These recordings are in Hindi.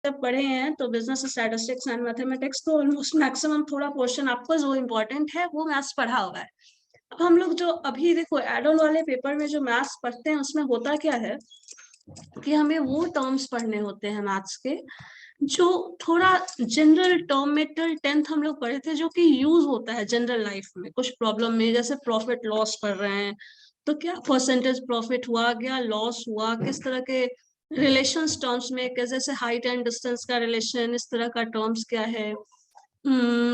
जब पढ़े हैं तो बिजनेस स्टैटिस्टिक्स एंड मैथमेटिक्स तो ऑलमोस्ट मैक्सिमम थोड़ा पोर्शन आपको जो इम्पोर्टेंट है वो मैथ्स पढ़ा हुआ है। अब हम लोग जो अभी देखो एड ऑन वाले पेपर में जो मैथ्स पढ़ते हैं उसमें होता क्या है कि हमें वो टर्म्स पढ़ने होते हैं मैथ्स के जो थोड़ा जनरल टर्म में टिल 10th हम लोग पढ़े थे, जो कि यूज होता है जनरल लाइफ में कुछ प्रॉब्लम में, जैसे प्रॉफिट लॉस पढ़ रहे हैं तो क्या परसेंटेज प्रॉफिट हुआ, क्या लॉस हुआ, किस तरह के रिलेशंस टर्म्स में, जैसे हाइट एंड डिस्टेंस का रिलेशन, इस तरह का टर्म्स क्या है।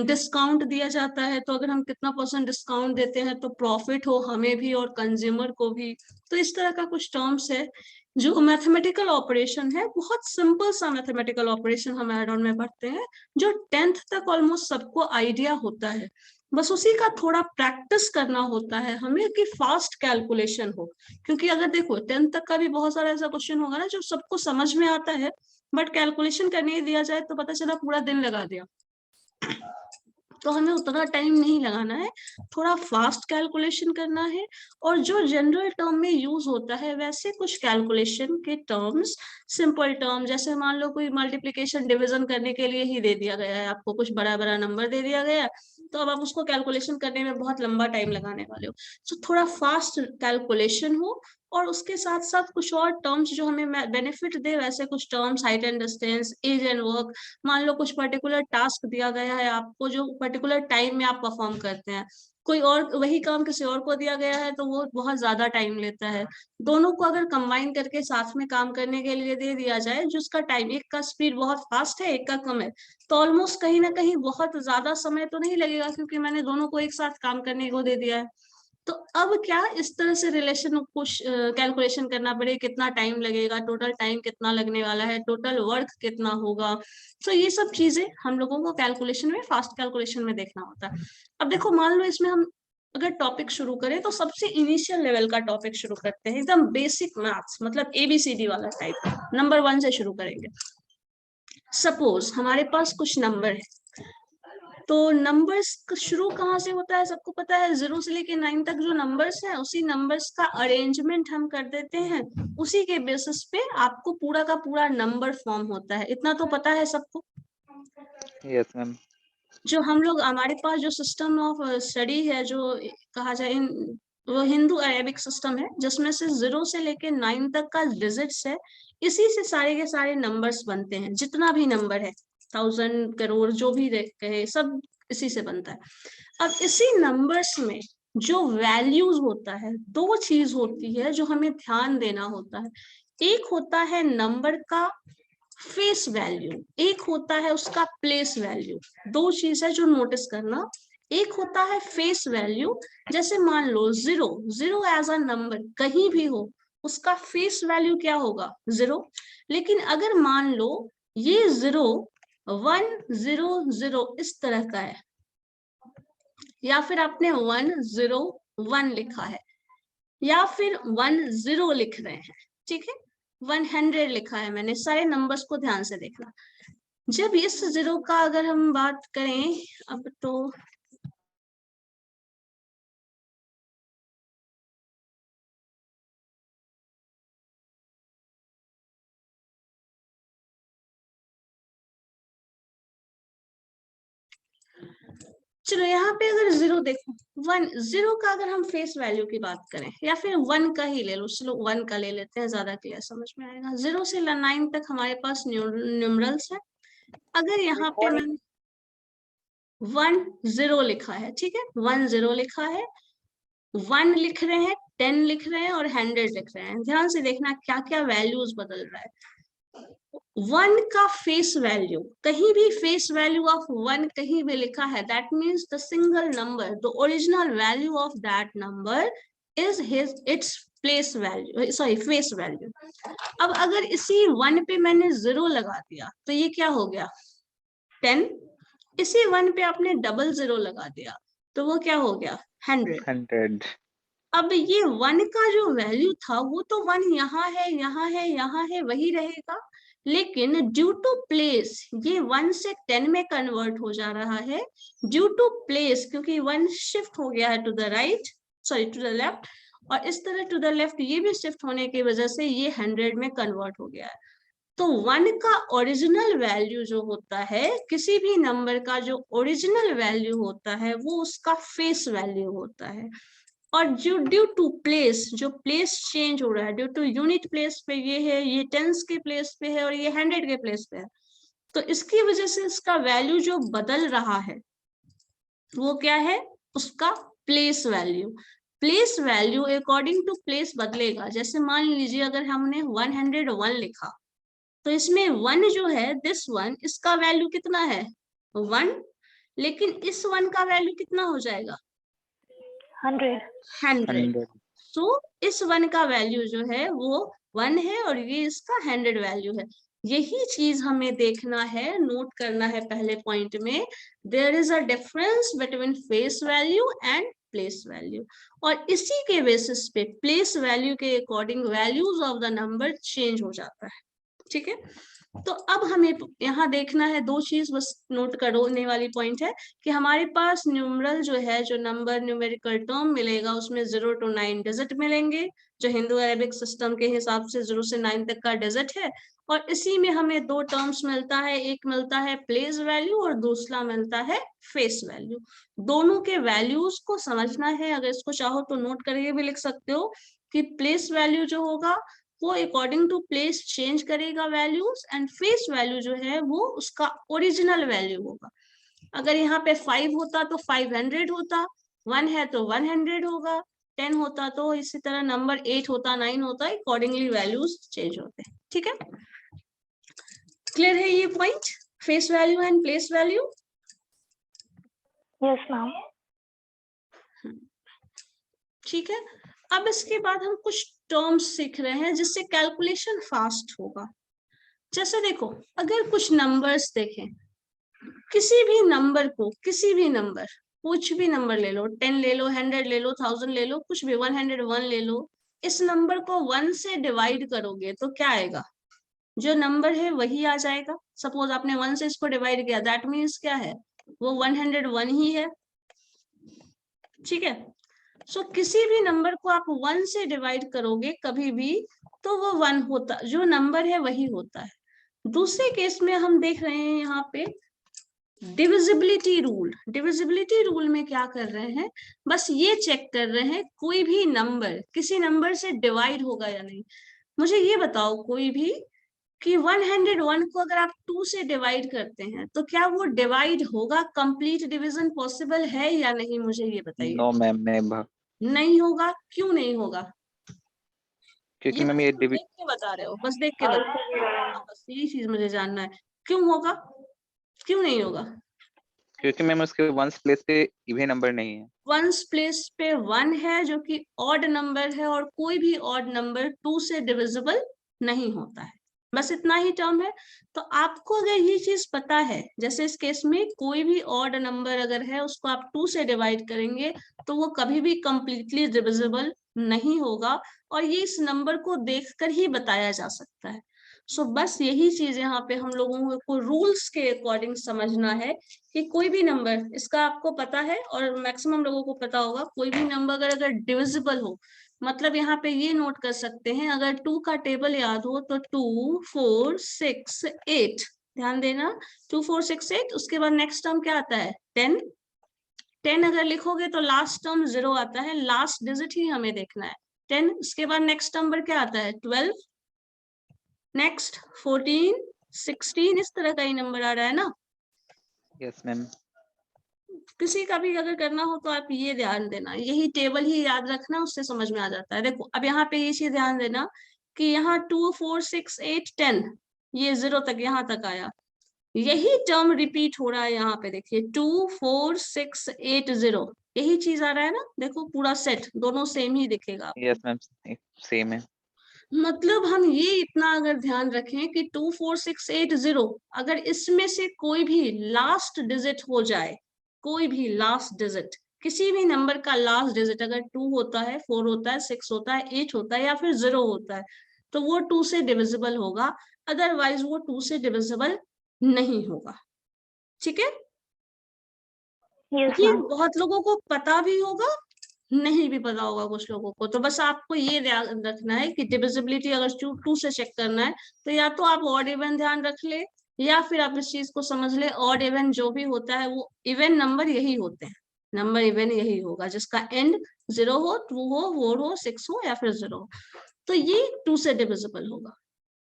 डिस्काउंट दिया जाता है तो अगर हम कितना परसेंट डिस्काउंट देते हैं तो प्रॉफिट हो हमें भी और कंज्यूमर को भी। तो इस तरह का कुछ टर्म्स है जो मैथमेटिकल ऑपरेशन है, बहुत सिंपल सा मैथमेटिकल ऑपरेशन हम एड ऑन में पढ़ते हैं, जो 10th तक ऑलमोस्ट सबको आइडिया होता है। बस उसी का थोड़ा प्रैक्टिस करना होता है हमें कि फास्ट कैलकुलेशन हो, क्योंकि अगर देखो 10th तक का भी बहुत सारा ऐसा क्वेश्चन होगा ना जो सबको समझ में आता है, बट कैलकुलेशन करने दिया जाए तो पता चला पूरा दिन लगा दिया। तो हमें उतना टाइम नहीं लगाना है, थोड़ा फास्ट कैलकुलेशन करना है। और जो जनरल टर्म में यूज होता है वैसे कुछ कैलकुलेशन के टर्म्स, सिंपल टर्म, जैसे मान लो कोई मल्टीप्लिकेशन डिवीजन करने के लिए ही दे दिया गया है, आपको कुछ बड़ा बड़ा नंबर दे दिया गया तो अब आप उसको कैलकुलेशन करने में बहुत लंबा टाइम लगाने वाले हो, तो थोड़ा फास्ट कैलकुलेशन हो। और उसके साथ साथ कुछ और टर्म्स जो हमें बेनिफिट दे, वैसे कुछ terms, height and distance, age and work. मान लो कुछ पर्टिकुलर टास्क दिया गया है आपको जो पर्टिकुलर टाइम में आप परफॉर्म करते हैं, कोई और वही काम किसी और को दिया गया है तो वो बहुत ज्यादा टाइम लेता है। दोनों को अगर कंबाइन करके साथ में काम करने के लिए दे दिया जाए, जिसका टाइम, एक का स्पीड बहुत फास्ट है एक का कम है, तो ऑलमोस्ट कहीं ना कहीं बहुत ज्यादा समय तो नहीं लगेगा क्योंकि मैंने दोनों को एक साथ काम करने को दे दिया है। तो अब क्या इस तरह से रिलेशन कुछ कैलकुलेशन करना पड़े, कितना टाइम लगेगा, टोटल टाइम कितना लगने वाला है, टोटल वर्क कितना होगा। तो ये सब चीजें हम लोगों को कैलकुलेशन में, फास्ट कैलकुलेशन में देखना होता है। अब देखो मान लो इसमें हम अगर टॉपिक शुरू करें तो सबसे इनिशियल लेवल का टॉपिक शुरू करते हैं, एकदम बेसिक मैथ्स, मतलब एबीसीडी वाला टाइप, नंबर 1 से शुरू करेंगे। सपोज हमारे पास कुछ नंबर है, तो नंबर्स शुरू कहाँ से होता है सबको पता है, 0 से लेके 9 तक जो नंबर्स हैं उसी नंबर्स का अरेंजमेंट हम कर देते हैं, उसी के बेसिस पे आपको पूरा का पूरा नंबर फॉर्म होता है, इतना तो पता है सबको। Yes ma'am. जो हम लोग, हमारे पास जो सिस्टम ऑफ स्टडी है जो कहा जाए वो हिंदू अरेबिक सिस्टम है, जिसमें से 0 से लेके 9 तक का डिजिट्स है, इसी से सारे के सारे नंबर्स बनते हैं, जितना भी नंबर है, 1000 करोड़ जो भी कहे सब इसी से बनता है। अब इसी नंबर्स में जो वैल्यूज होता है, दो चीज होती है जो हमें ध्यान देना होता है। एक होता है नंबर का फेस वैल्यू, एक होता है उसका प्लेस वैल्यू। दो चीज है जो नोटिस करना। एक होता है फेस वैल्यू, जैसे मान लो 0, 0 एज अ नंबर कहीं भी हो, उसका फेस वैल्यू क्या होगा, 0। लेकिन अगर मान लो ये 0 1 0 0 इस तरह का है, या फिर आपने 1 0 1 लिखा है, या फिर 1 0 लिख रहे हैं, ठीक है, 100 लिखा है मैंने, सारे नंबर्स को ध्यान से देखना। जब इस 0 का अगर हम बात करें, अब तो चलो यहाँ पे अगर 0 देखो, 1 0 का अगर हम फेस वैल्यू की बात करें, या फिर 1 का ही ले लो, चलो 1 का ले लेते हैं, ज्यादा क्लियर समझ में आएगा। 0 से 9 तक हमारे पास न्यूमरल्स है। अगर यहाँ पे मैंने 1 0 लिखा है, ठीक है, 1 0 लिखा है, 1 लिख रहे हैं, 10 लिख रहे हैं और 100 लिख रहे हैं, ध्यान से देखना क्या क्या वैल्यूज बदल रहा है। 1 का फेस वैल्यू, कहीं भी फेस वैल्यू ऑफ 1 कहीं भी लिखा है, that means the single number, the original value of that number is his its place value, sorry face value. अब अगर इसी 1 पे मैंने 0 लगा दिया तो ये क्या हो गया, 10। इसी 1 पे आपने डबल 0 लगा दिया तो वो क्या हो गया, 100। 100। अब ये 1 का जो वैल्यू था वो तो 1 यहाँ है, यहाँ है, यहाँ है, वही रहेगा, लेकिन ड्यू टू प्लेस ये 1 से 10 में कन्वर्ट हो जा रहा है, ड्यू टू प्लेस, क्योंकि 1 शिफ्ट हो गया है to the right, sorry to the left, और इस तरह टू द लेफ्ट ये भी शिफ्ट होने की वजह से ये 100 में कन्वर्ट हो गया है। तो 1 का ओरिजिनल वैल्यू जो होता है, किसी भी नंबर का जो ओरिजिनल वैल्यू होता है वो उसका फेस वैल्यू होता है। और जो ड्यू टू प्लेस, जो प्लेस चेंज हो रहा है, ड्यू टू यूनिट प्लेस पे ये है, ये टेंस के प्लेस पे है और ये 100 के प्लेस पे है, तो इसकी वजह से इसका वैल्यू जो बदल रहा है वो क्या है, उसका place value. Place value according to place बदलेगा। जैसे मान लीजिए अगर हमने 101 लिखा, तो इसमें 1 जो है, दिस 1, इसका वैल्यू कितना है, 1, लेकिन इस 1 का वैल्यू कितना हो जाएगा, 100. 100। सो इस 1 का वैल्यू जो है वो 1 है और ये इसका 100 वैल्यू है। यही चीज हमें देखना है, नोट करना है पहले पॉइंट में, there is a difference between face value and place value. और इसी के बेसिस पे प्लेस वैल्यू के according values of the number change हो जाता है। ठीक है, तो अब हमें यहाँ देखना है, दो चीज बस नोट करने वाली पॉइंट है कि हमारे पास न्यूमरल जो है, जो नंबर न्यूमेरिकल टर्म मिलेगा उसमें 0 to 9 डिजिट मिलेंगे, जो हिंदू अरेबिक सिस्टम के हिसाब से 0 से 9 तक का डिजिट है। और इसी में हमें दो टर्म्स मिलता है, एक मिलता है प्लेस वैल्यू और दूसरा मिलता है फेस वैल्यू। दोनों के वैल्यूज को समझना है, अगर इसको चाहो तो नोट करके भी लिख सकते हो कि प्लेस वैल्यू जो होगा वो अकॉर्डिंग टू प्लेस चेंज करेगा वैल्यूज, एंड फेस वैल्यू जो है वो उसका ओरिजिनल वैल्यू होगा। अगर यहाँ पे 5 होता तो 500 होता, 1 है तो 100 होगा, 10 होता तो इसी तरह, नंबर 8 होता, 9 होता, अकॉर्डिंगली वैल्यूज चेंज होते हैं। ठीक है, क्लियर है ये point, face value and place value? Yes, ma'am. ठीक है, अब इसके बाद हम कुछ टर्म्स सीख रहे हैं जिससे कैलकुलेशन फास्ट होगा। जैसे देखो, अगर कुछ नंबर्स देखें, किसी भी नंबर को, किसी भी नंबर, कुछ भी नंबर ले लो, 10 ले लो, 100 ले लो, 1000 ले लो, कुछ भी, 101 ले लो, इस नंबर को 1 से डिवाइड करोगे तो क्या आएगा, जो नंबर है वही आ जाएगा। सपोज आपने 1 से इसको डिवाइड किया, दैट मीन्स क्या है, वो 101 ही है। ठीक है, सो किसी भी नंबर को आप 1 से डिवाइड करोगे कभी भी तो वो 1 होता, जो नंबर है वही होता है। दूसरे केस में हम देख रहे हैं यहाँ पे डिविजिबिलिटी रूल। डिविजिबिलिटी रूल में क्या कर रहे हैं, बस ये चेक कर रहे हैं कोई भी नंबर किसी नंबर से डिवाइड होगा या नहीं। मुझे ये बताओ कोई भी कि 101 को अगर आप 2 से डिवाइड करते हैं तो क्या वो डिवाइड होगा, कंप्लीट डिवीजन पॉसिबल है या नहीं, मुझे ये बताइए। नो मैम, नहीं होगा, क्यों नहीं होगा? क्योंकि ये मैम बस ये तुम देख के बता रहे हो, बस देख के बता, बस यही चीज मुझे जानना है, क्यों होगा, क्यों नहीं होगा? क्योंकि मैम उसके वंस प्लेस पे इवन नंबर नहीं है। वंस प्लेस पे 1 है जो कि ऑड नंबर है, और कोई भी ऑड नंबर 2 से डिविजिबल नहीं होता है। बस इतना ही टर्म है। तो आपको अगर ये चीज पता है, जैसे इस केस में कोई भी ऑड नंबर अगर है उसको आप 2 से डिवाइड करेंगे तो वो कभी भी कंप्लीटली डिविजिबल नहीं होगा, और ये इस नंबर को देखकर ही बताया जा सकता है। सो बस यही चीज यहाँ पे हम लोगों को रूल्स के अकॉर्डिंग समझना है कि कोई भी नंबर, इसका आपको पता है और मैक्सिमम लोगों को पता होगा, कोई भी नंबर अगर डिविजिबल हो, मतलब यहाँ पे ये नोट कर सकते हैं, अगर 2 का टेबल याद हो तो 2 4 6 8, ध्यान देना, 2 4 6 8, उसके बाद नेक्स्ट टर्म क्या आता है, 10। 10 अगर लिखोगे तो लास्ट टर्म 0 आता है, लास्ट डिजिट ही हमें देखना है 10। उसके बाद नेक्स्ट नंबर क्या आता है, 12, नेक्स्ट 14 16, इस तरह का ही नंबर आ रहा है ना। Yes ma'am. किसी का भी अगर करना हो तो आप ये ध्यान देना, यही टेबल ही याद रखना, उससे समझ में आ जाता है। देखो अब यहाँ पे ये चीज ध्यान देना कि यहाँ 2 4 6 8 10, ये 0 तक, यहाँ तक आया, यही टर्म रिपीट हो रहा है यहाँ पे, देखिए 2 4 6 8 0, यही चीज आ रहा है ना। देखो पूरा सेट दोनों सेम ही दिखेगा। यस मैम, सेम है। मतलब हम ये इतना अगर ध्यान रखें कि 2 4 6 8 0, अगर इसमें से कोई भी लास्ट डिजिट हो जाए, कोई भी लास्ट डिजिट, किसी भी नंबर का लास्ट डिजिट अगर 2 होता है, 4 होता है, 6 होता है, 8 होता है या फिर 0 होता है, तो वो 2 से डिविजिबल होगा, अदरवाइज वो 2 से डिविजिबल नहीं होगा। ठीक है, Yes, ये ma'am. बहुत लोगों को पता भी होगा, नहीं भी पता होगा कुछ लोगों को। तो बस आपको ये ध्यान रखना है कि डिविजिबिलिटी अगर 2 से चेक करना है तो या तो आप ऑड इवन ध्यान रख ले, या फिर आप इस चीज को समझ ले, ऑड इवन जो भी होता है वो इवन नंबर यही होते हैं, नंबर इवन यही होगा जिसका एंड 0 हो, 2 हो, 4 हो, 6 हो या फिर 0 हो, तो ये 2 से डिविजिबल होगा।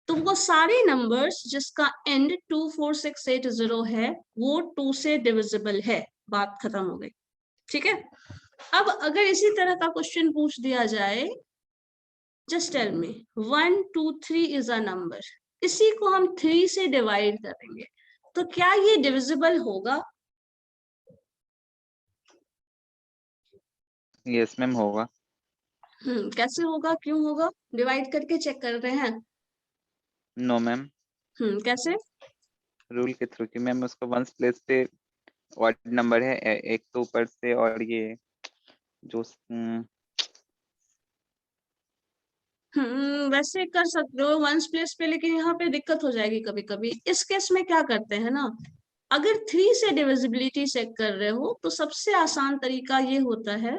तो वो सारे नंबर्स जिसका एंड 2, 4, 6, 8, 0 है वो 2 से डिविजिबल है, बात खत्म हो गई। ठीक है, अब अगर इसी तरह का क्वेश्चन पूछ दिया जाए, just tell me 1, 2, 3 is a number, इसी को हम 3 से डिवाइड करेंगे, तो क्या ये डिविजिबल होगा? यस मैम होगा। कैसे होगा, क्यों होगा? डिवाइड करके चेक कर रहे हैं। नो मैम, कैसे? रूल के थ्रू कि मैम उसको वंस प्लेस पे ऑड नंबर है एक तो ऊपर से, और ये जो वैसे कर सकते हो वंस प्लेस पे, लेकिन यहाँ पे दिक्कत हो जाएगी कभी कभी। इस केस में क्या करते हैं ना, अगर 3 से डिविजिबिलिटी चेक कर रहे हो तो सबसे आसान तरीका ये होता है,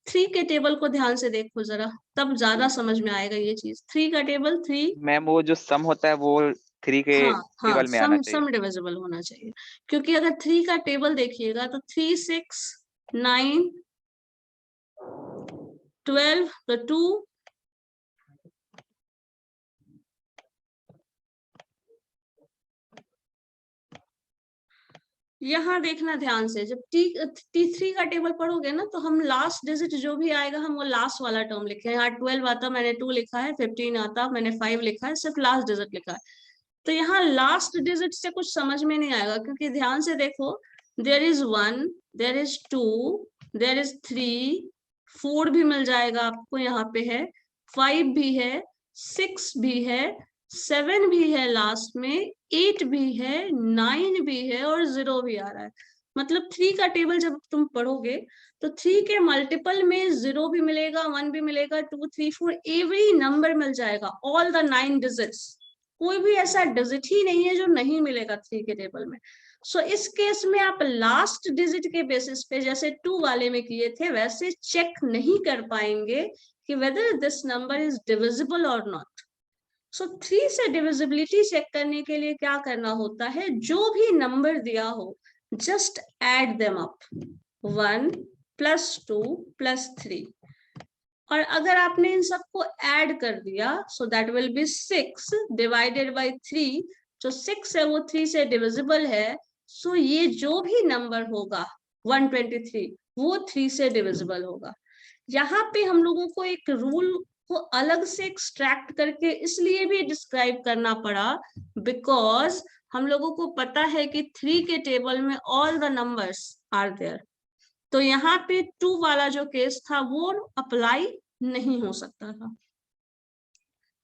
3 के टेबल को ध्यान से देखो जरा, तब ज्यादा समझ में आएगा ये चीज। 3 का टेबल 3, मैम वो जो सम होता है वो 3 के हाँ हाँ, टेबल में आना चाहिए। सम डिविजिबल होना चाहिए, क्योंकि अगर 3 का टेबल देखिएगा तो 3, 6, 9, 12, तो 2, यहाँ देखना ध्यान से, जब T3 का टेबल पढ़ोगे ना तो हम लास्ट डिजिट जो भी आएगा हम वो लास्ट वाला टर्म लिखे हैं। यहाँ 12 आता मैंने 2 लिखा है, 15 आता मैंने 5 लिखा है, सिर्फ लास्ट डिजिट लिखा है। तो यहाँ लास्ट डिजिट से कुछ समझ में नहीं आएगा, क्योंकि ध्यान से देखो, there is 1, there is 2, there is 3, 4 भी मिल जाएगा आपको, यहाँ पे है 5 भी है, 6 भी है, 7 भी है लास्ट में, 8 भी है, 9 भी है और 0 भी आ रहा है। मतलब 3 का टेबल जब तुम पढ़ोगे तो 3 के मल्टीपल में 0 भी मिलेगा, 1 भी मिलेगा, 2, 3, 4 एवरी नंबर मिल जाएगा, ऑल द 9 डिजिट्स। कोई भी ऐसा डिजिट ही नहीं है जो नहीं मिलेगा 3 के टेबल में। सो इस केस में आप लास्ट डिजिट के बेसिस पे जैसे 2 वाले में किए थे वैसे चेक नहीं कर पाएंगे कि whether this number is divisible और नॉट। सो 3 से डिविजिबिलिटी चेक करने के लिए क्या करना होता है, जो भी नंबर दिया हो जस्ट एड देम अप, 1 + 2 + 3, और अगर आपने इन सबको ऐड कर दिया so that will be 6 divided by 3, जो 6 है वो 3 से डिविजिबल है। सो ये जो भी नंबर होगा 123 वो 3 से डिविजिबल होगा। यहाँ पे हम लोगों को एक रूल को अलग से एक्सट्रैक्ट करके इसलिए भी डिस्क्राइब करना पड़ा, बिकॉज हम लोगों को पता है कि 3 के टेबल में all the numbers are there. तो यहाँ पे 2 वाला जो केस था वो अप्लाई नहीं हो सकता था।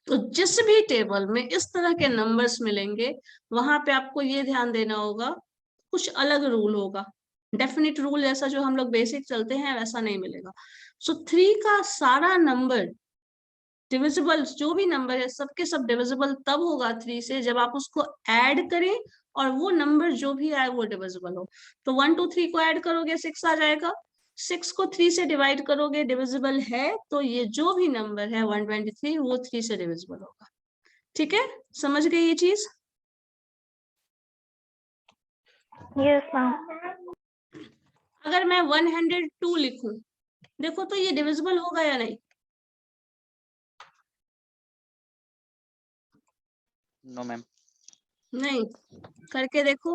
तो जिस भी टेबल में इस तरह के नंबर्स मिलेंगे वहां पे आपको ये ध्यान देना होगा, कुछ अलग रूल होगा। डेफिनेट रूल जैसा जो हम लोग बेसिक चलते हैं वैसा नहीं मिलेगा। सो 3 का सारा नंबर डिविजिबल, जो भी नंबर है सबके सब डिविजिबल तब होगा 3 से जब आप उसको ऐड करें और वो नंबर जो भी आए वो डिविजिबल हो। तो 1, 2, 3 को ऐड करोगे 6 आ जाएगा, 6 को 3 से डिवाइड करोगे डिविजिबल है, तो ये जो भी नंबर है 123 वो 3 से डिविजिबल होगा। ठीक है, समझ गए ये चीज? Yes, ma'am. अगर मैं 102 लिखूं, देखो तो ये डिविजिबल होगा या नहीं? No ma'am. नहीं, करके देखो।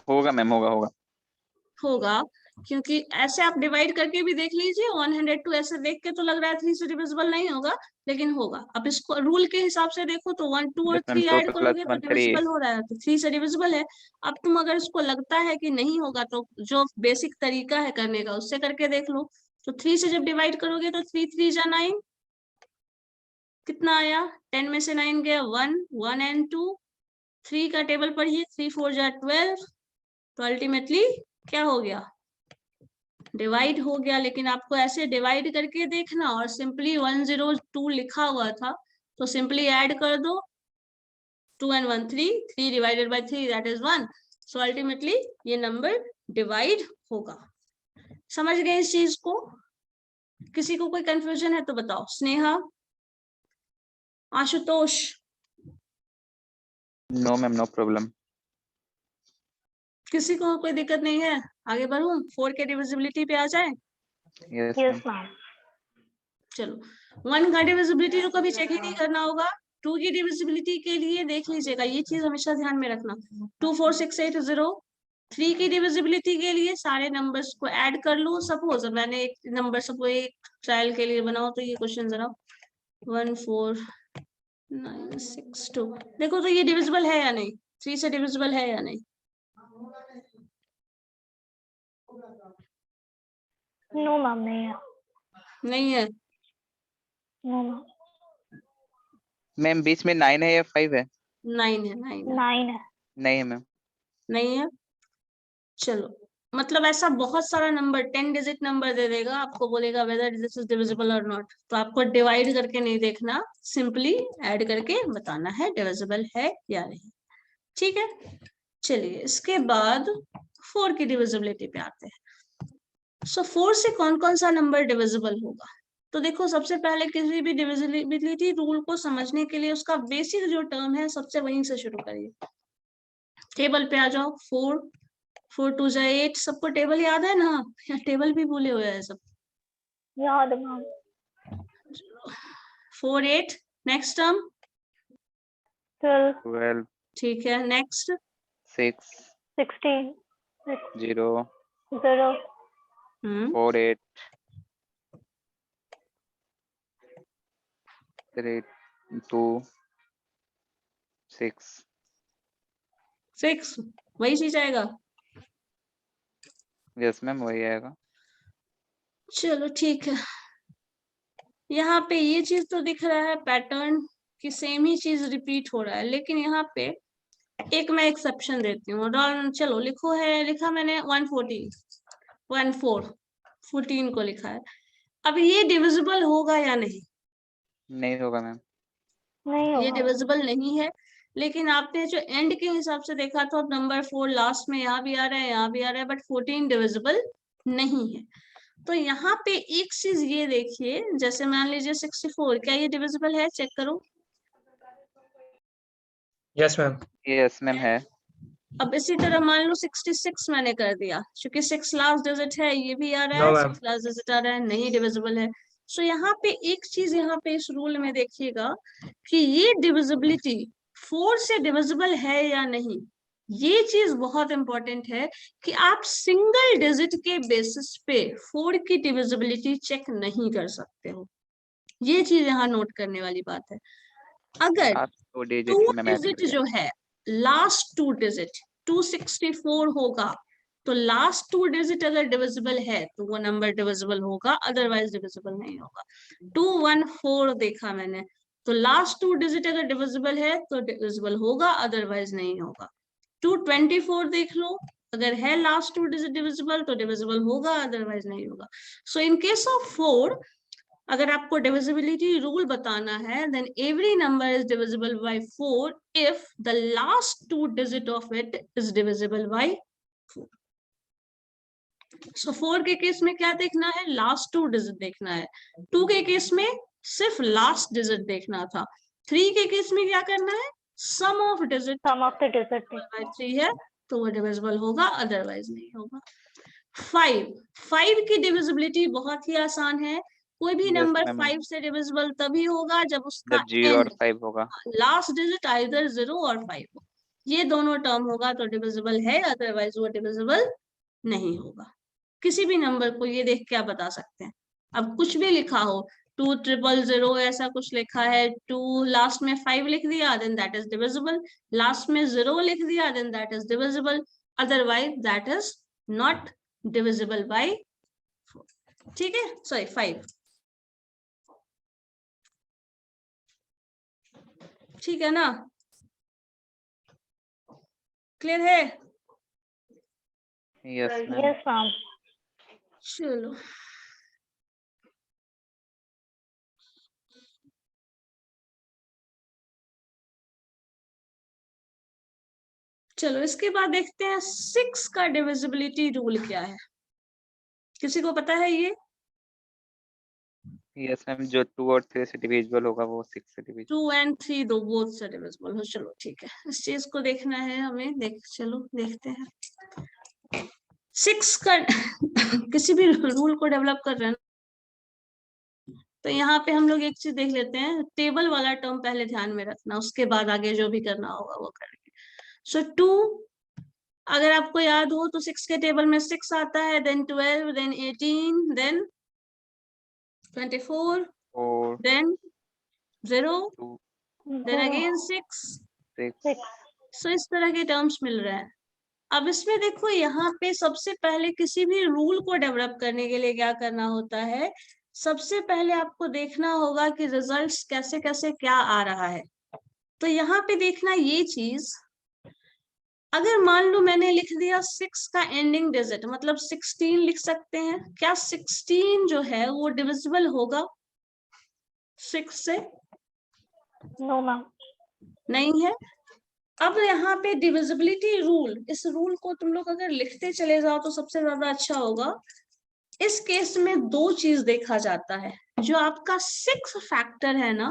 होगा मैम, होगा। होगा, क्योंकि ऐसे आप डिवाइड करके भी देख लीजिए, 102 ऐसे देख के तो लग रहा है 3 से डिविजिबल नहीं होगा, लेकिन होगा। अब इसको रूल के हिसाब से देखो तो 1, 2 और 3 ऐड करोगे तो डिविजिबल हो रहा है, तो 3 से डिविजिबल है। अब तुम अगर इसको लगता है कि नहीं होगा तो जो बेसिक तरीका है करने का उससे करके देख लो। तो 3 से जब डिवाइड करोगे तो 3, 3 जा 9, कितना आया? 10 में से 9 गया 1, 1 and 2, 3 का टेबल पढ़िए, 3, 4 जा 12, तो अल्टीमेटली क्या हो गया? डिवाइड हो गया। लेकिन आपको ऐसे डिवाइड करके देखना, और सिंपली 102 लिखा हुआ था तो सिंपली ऐड कर दो, 2 and 1 3, 3 divided by 3 that is 1, so ultimately ये नंबर डिवाइड होगा। समझ गए इस चीज को? किसी को कोई कंफ्यूजन है तो बताओ। Sneha, Ashutosh, no ma'am, no problem. किसी को कोई दिक्कत नहीं है? आगे बढ़ूं, 4 के डिविजिबिलिटी पे आ जाए। Yes Yes, ma'am. ma'am. चलो, 1 का डिविजिबिलिटी तो कभी चेक ही नहीं करना होगा। 2 की डिविजिबिलिटी के लिए देख लीजिएगा, ये चीज हमेशा ध्यान में रखना। 2 4 6 8 0। 3 की डिविजिबिलिटी के लिए सारे नंबर्स को ऐड कर लो। सपोज मैंने एक नंबर सपोज एक ट्रायल के लिए बनाओ तो ये क्वेश्चन जरा 1 4 9 6 2। देखो तो ये डिविजिबल है या नहीं, 3 से डिविजिबल है या नहीं? No, ma'am. नहीं है. नहीं है। No, ma'am. मैम बीच में 9 है या 5 है? 9 है, 9 है। 9 है. नहीं है मैम। नहीं है। चलो, मतलब ऐसा बहुत सारा नंबर 10 डिजिट नंबर दे देगा, आपको बोलेगा वेदर दिस इज डिविजिबल और नॉट, तो आपको डिवाइड करके नहीं देखना, सिंपली ऐड करके बताना है डिविजिबल है या नहीं। ठीक है, चलिए इसके बाद 4 की डिविजिबिलिटी पे आते हैं। सो 4 से कौन कौन सा नंबर डिविजिबल होगा? तो देखो, सबसे पहले किसी भी डिविजिबिलिटी रूल को समझने के लिए उसका बेसिक जो टर्म है सबसे वहीं से शुरू करिए। टेबल पे आ जाओ। 4 4 2 जा 8। सबको टेबल याद है ना, या टेबल भी भूले हुए हैं सब? याद है, ma'am. 4 8। नेक्स्ट टर्म 12, 12 ठीक है। नेक्स्ट 6 16, 0 0, 4 8 3 2 6। 6 वही चीज आएगा। यस मैम, वही आएगा। चलो ठीक है, यहाँ पे ये चीज तो दिख रहा है पैटर्न कि सेम ही चीज रिपीट हो रहा है, लेकिन यहाँ पे एक मैं एक्सेप्शन देती हूँ। चलो लिखो, है लिखा मैंने 114 14 को लिखा है। अब ये डिविजिबल होगा या नहीं? नहीं होगा मैम। नहीं ये होगा. डिविजिबल नहीं है, लेकिन आपने जो एंड के हिसाब से देखा था नंबर 4 लास्ट में यहाँ भी आ रहा है, यहाँ भी आ रहा है, बट 14 डिविजिबल नहीं है। तो यहाँ पे एक चीज ये देखिए, जैसे मान लीजिए 64, क्या ये डिविजिबल है? चेक करो। Yes ma'am. यस मैम है। अब इसी तरह मान लो 66 मैंने कर दिया, क्योंकि 6 लास्ट डिजिट है, ये भी आ रहा नो है, मैम। 6 लास्ट डिजिट आ रहा है, नहीं डिविजिबल है। सो यहाँ पे एक चीज यहाँ पे इस रूल में देखिएगा कि ये डिविजिबिलिटी 4 से डिविजिबल है या नहीं। ये चीज बहुत इंपॉर्टेंट है कि आप सिंगल डिजिट के बेसिस पे 4 की डिविजिबिलिटी चेक नहीं कर सकते हो। ये चीज यहाँ नोट करने वाली बात है। अगर लास्ट 2 डिजिट 2 की मैम ऐड डिजिट कर दिया। जो है, लास्ट 2 डिजिट 264 होगा, तो लास्ट 2 डिजिट अगर डिविजिबल है तो वो नंबर डिविजिबल होगा, अदरवाइज डिविजिबल नहीं होगा। 214 देखा मैंने, तो लास्ट 2 डिजिट अगर डिविजिबल है तो डिविजिबल होगा, अदरवाइज नहीं होगा। 224 देख लो, अगर है लास्ट 2 डिजिट डिविजिबल तो डिविजिबल होगा, अदरवाइज नहीं होगा। सो इन केस ऑफ 4, अगर आपको डिविजिबिलिटी रूल बताना है, then every number is divisible by 4 if the last 2 digit of it is divisible by 4। So 4 के केस में क्या देखना है? लास्ट 2 डिजिट देखना है। 2 के केस में सिर्फ लास्ट डिजिट देखना था। 3 के केस में क्या करना है? Sum of digit Sum of the digit. By 3 है तो वो डिविजिबल होगा, अदरवाइज नहीं होगा। 5 की डिविजिबिलिटी बहुत ही आसान है। कोई भी यस नंबर मैम, 5 से डिविजिबल तभी होगा जब उसका जब 0 और एंड 5 होगा। लास्ट डिजिट आइदर 0 और 5 हो, ये दोनों टर्म होगा तो डिविजिबल है, अदरवाइज वो डिविजिबल नहीं होगा। किसी भी नंबर को ये देख के आप बता सकते हैं। अब कुछ भी लिखा हो, 20000 ऐसा कुछ लिखा है, 2 लास्ट में 5 लिख दिया, then that is divisible. Last में 0 लिख दिया, then that is divisible, otherwise that is not divisible by 4। ठीक है, सॉरी 5। ठीक है ना, क्लियर है? Yes ma'am. Yes, ma'am. चलो, चलो इसके बाद देखते हैं 6 का डिविजिबिलिटी रूल क्या है। किसी को पता है ये? यस मैम, जो 2 और 3 से डिविजिबल होगा वो 6 से डिविजिबल। 2 and 3 दो बोथ से डिविजिबल हो। चलो ठीक है, इस चीज को देखना है हमें। चलो देखते हैं 6 का किसी भी रूल को डेवलप कर रहे हैं तो यहाँ पे हम लोग एक चीज देख लेते हैं, टेबल वाला टर्म पहले ध्यान में रखना, उसके बाद आगे जो भी करना होगा वो करेंगे। सो 2, अगर आपको याद हो तो 6 के टेबल में 6 आता है, देन 12, देन 18, देन 24, और देन 0, 2 देन अगेन 6। 6 सो इस तरह के टर्म्स मिल रहे हैं। अब इसमें देखो, यहाँ पे सबसे पहले किसी भी रूल को डेवलप करने के लिए क्या करना होता है, सबसे पहले आपको देखना होगा कि रिजल्ट्स कैसे कैसे क्या आ रहा है। तो यहाँ पे देखना ये चीज, अगर मान लो मैंने लिख दिया 6 का एंडिंग डिजिट, मतलब 16 लिख सकते हैं क्या? 16 जो है वो डिविजिबल होगा 6 से? No ma'am. नहीं है। अब यहाँ पे डिविजिबिलिटी रूल, इस रूल को तुम लोग अगर लिखते चले जाओ तो सबसे ज्यादा अच्छा होगा। इस केस में दो चीज देखा जाता है, जो आपका 6 फैक्टर है ना,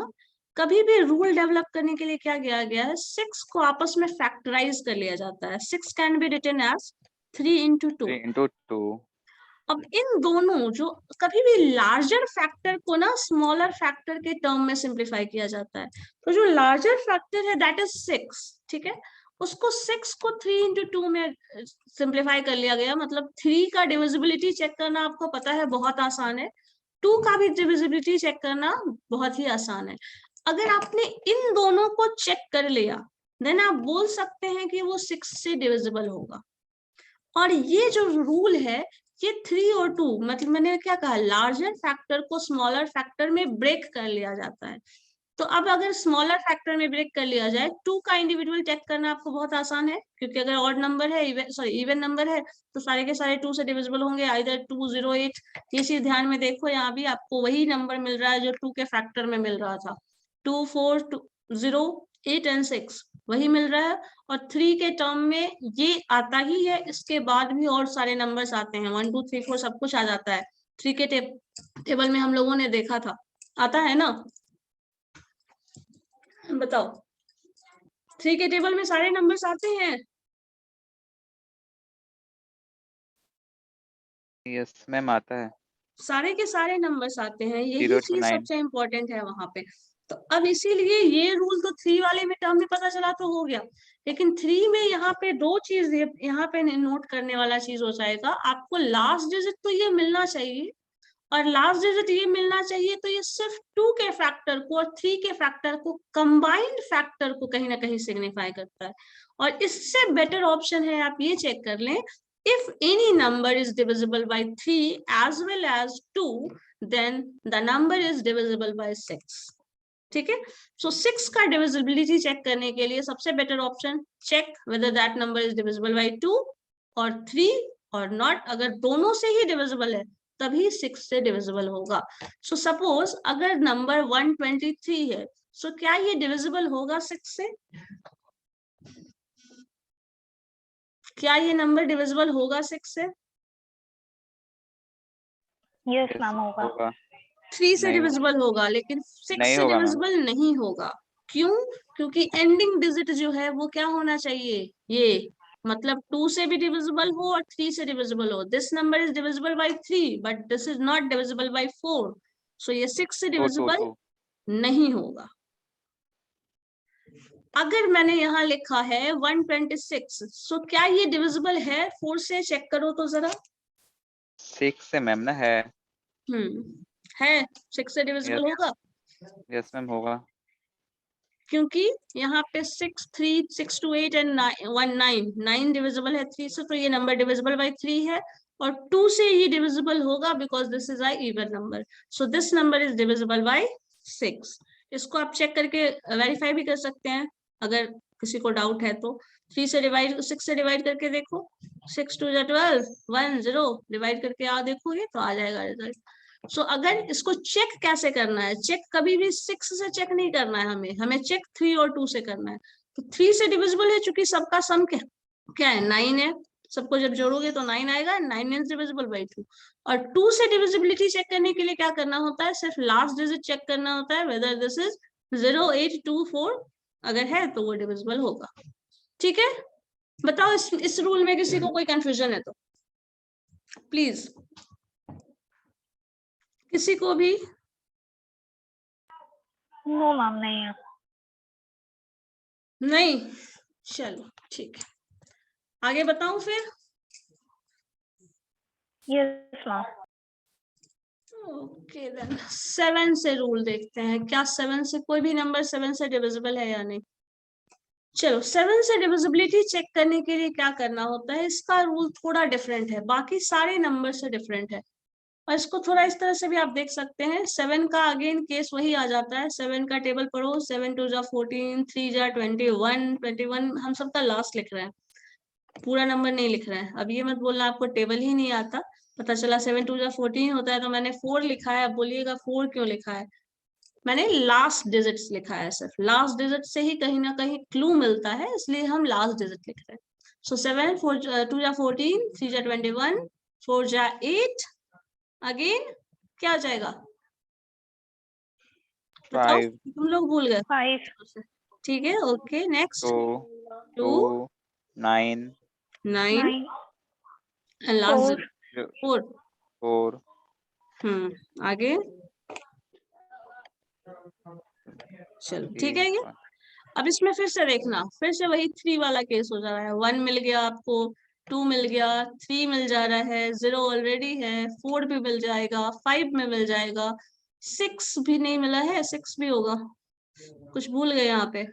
कभी भी रूल डेवलप करने के लिए क्या किया गया है, 6 को आपस में फैक्टराइज कर लिया जाता है। 6 can be written as 3 into 2। 3 into 2। अब इन दोनों, जो कभी भी लार्जर फैक्टर को ना स्मॉलर फैक्टर के टर्म में सिंप्लीफाई किया जाता है। तो जो लार्जर फैक्टर है दैट इज 6, ठीक है, उसको 6 को 3 into 2 में सिंप्लीफाई कर लिया गया। मतलब 3 का डिविजिबिलिटी चेक करना आपको पता है बहुत आसान है, 2 का भी डिविजिबिलिटी चेक करना बहुत ही आसान है। अगर आपने इन दोनों को चेक कर लिया देन आप बोल सकते हैं कि वो 6 से डिविजिबल होगा। और ये जो रूल है ये 3 और 2, मतलब मैंने क्या कहा, लार्जर फैक्टर को स्मॉलर फैक्टर में ब्रेक कर लिया जाता है। तो अब अगर स्मॉलर फैक्टर में ब्रेक कर लिया जाए, 2 का इंडिविजुअल चेक करना आपको बहुत आसान है, क्योंकि अगर ऑड नंबर है, इवन नंबर है, तो सारे के सारे 2 से डिविजिबल होंगे, आइदर 2, 0, 8। ये चीज ध्यान में देखो, यहाँ भी आपको वही नंबर मिल रहा है जो 2 के फैक्टर में मिल रहा था, 2, 4, 0, 8 एंड 6 वही मिल रहा है। और 3 के टर्म में ये आता ही है, इसके बाद भी और सारे नंबर्स आते हैं, 1, 2, 3, 4 सब कुछ आ जाता है। 3 के टेबल में हम लोगों ने देखा था, आता है ना? बताओ, 3 के टेबल में सारे नंबर्स आते हैं? यस मैम, आता है। सारे के सारे नंबर्स आते हैं, यही 0 to चीज 9। सबसे इम्पोर्टेंट है वहां पे। तो अब इसीलिए ये रूल तो 3 वाले में टर्म में पता चला तो हो गया, लेकिन 3 में यहाँ पे दो चीज यहाँ पे नोट करने वाला चीज हो जाएगा, आपको लास्ट डिजिट तो ये मिलना चाहिए, और लास्ट डिजिट ये मिलना चाहिए, तो ये सिर्फ 2 के फैक्टर को और 3 के फैक्टर को, कंबाइंड फैक्टर को कहीं ना कहीं सिग्निफाई करता है। और इससे बेटर ऑप्शन है, आप ये चेक कर लें, if any number is divisible by 3 as well as 2 then the number is divisible by 6। ठीक है, सो 6 का डिविजिबिलिटी चेक करने के लिए सबसे better option, check whether that number is divisible by 2 और 3 और नॉट, अगर दोनों से ही डिविजिबल है तभी 6 से डिविजिबल होगा। सो सपोज अगर नंबर 123 है, सो क्या ये डिविजिबल होगा 6 से? क्या ये नंबर डिविजिबल होगा 6 से? यस यस मैम होगा। होगा। 3 से नहीं होगा। डिविजिबल होगा, लेकिन 6 नहीं से होगा मैम। डिविजिबल नहीं होगा। क्यों? क्योंकि एंडिंग डिजिट जो है वो क्या होना चाहिए, ये, मतलब 2 से भी डिविजिबल हो और 3 से डिविजिबल हो। This number is divisible bye 3 but this is not divisible by 4, सो ये 6 से 2 2 डिविजिबल 2। नहीं होगा। अगर मैंने यहाँ लिखा है 126, सो क्या ये डिविजिबल है 4 से? चेक करो तो जरा। 6 से मैम ना है। है, 6 से डिविजिबल होगा, यस मैम होगा। क्योंकि यहाँ पे 6, 3, 6 to 8 एंड 1 9, 9 डिविजिबल है 3 से, तो ये नंबर डिविजिबल बाय 3 है, और 2 से ये डिविजिबल होगा because this is I even number, so this number is divisible bye 6। इसको आप चेक करके वेरीफाई भी कर सकते हैं अगर किसी को डाउट है तो। 3 से डिवाइड, 6 से डिवाइड करके देखो, 6 2 12, 1 0 डिवाइड करके आ देखोगे तो आ जाएगा रिजल्ट। सो अगर इसको चेक कैसे करना है, चेक कभी भी 6 से चेक नहीं करना है, हमें चेक 3 और 2 से करना है। तो 3 से डिविजिबल है, चूंकि सबका सम क्या है, 9 है, सबको जब जोड़ोगे तो 9 आएगा, 9 इज डिविजिबल बाई 2। और 2 से डिविजिबिलिटी चेक करने के लिए क्या करना होता है, सिर्फ लास्ट डिजिट चेक करना होता है, वेदर दिस इज 0824 अगर है तो वो डिविजिबल होगा। ठीक है, बताओ इस रूल में किसी को कोई कंफ्यूजन है तो प्लीज, किसी को भी? नो मैम, नहीं है। नहीं, चलो ठीक है, आगे बताऊं फिर? Yes ma'am. ओके देन 7 से रूल देखते हैं, क्या 7 से कोई भी नंबर 7 से डिविजिबल है या नहीं। चलो 7 से डिविजिबिलिटी चेक करने के लिए क्या करना होता है, इसका रूल थोड़ा डिफरेंट है, बाकी सारे नंबर से डिफरेंट है। और इसको थोड़ा इस तरह से भी आप देख सकते हैं, 7 का अगेन केस वही आ जाता है, 7 का टेबल पढ़ो, 7 2 जा 14, 3 जा 21, 21 हम सबका लास्ट लिख रहे हैं, पूरा नंबर नहीं लिख रहे हैं। अब ये मत बोलना आपको टेबल ही नहीं आता, पता चला 7 2 जा 14 होता है तो मैंने 4 लिखा है, अब बोलिएगा 4 क्यों लिखा है, मैंने लास्ट डिजिट्स लिखा है, सिर्फ लास्ट डिजिट से ही कहीं ना कहीं क्लू मिलता है, इसलिए हम लास्ट डिजिट लिख रहे हैं। सो 7 4 2 जा 14, 3 जा 21, 4 जा 8, अगेन क्या हो जाएगा, बताओ 5 तुम लोग भूल गए। 5 ठीक है, ओके नेक्स्ट 2 2 9 9 9 एंड लास्ट 4 4। 4 आगे चलो ठीक है। ये अब इसमें फिर से देखना, फिर से वही 3 वाला केस हो जा रहा है, 1 मिल गया आपको, 2 मिल गया, 3 मिल जा रहा है, 0 ऑलरेडी है, 4 भी मिल जाएगा, 5 में मिल जाएगा, 6 भी नहीं मिला है, 6 भी होगा, कुछ भूल गए यहाँ पे।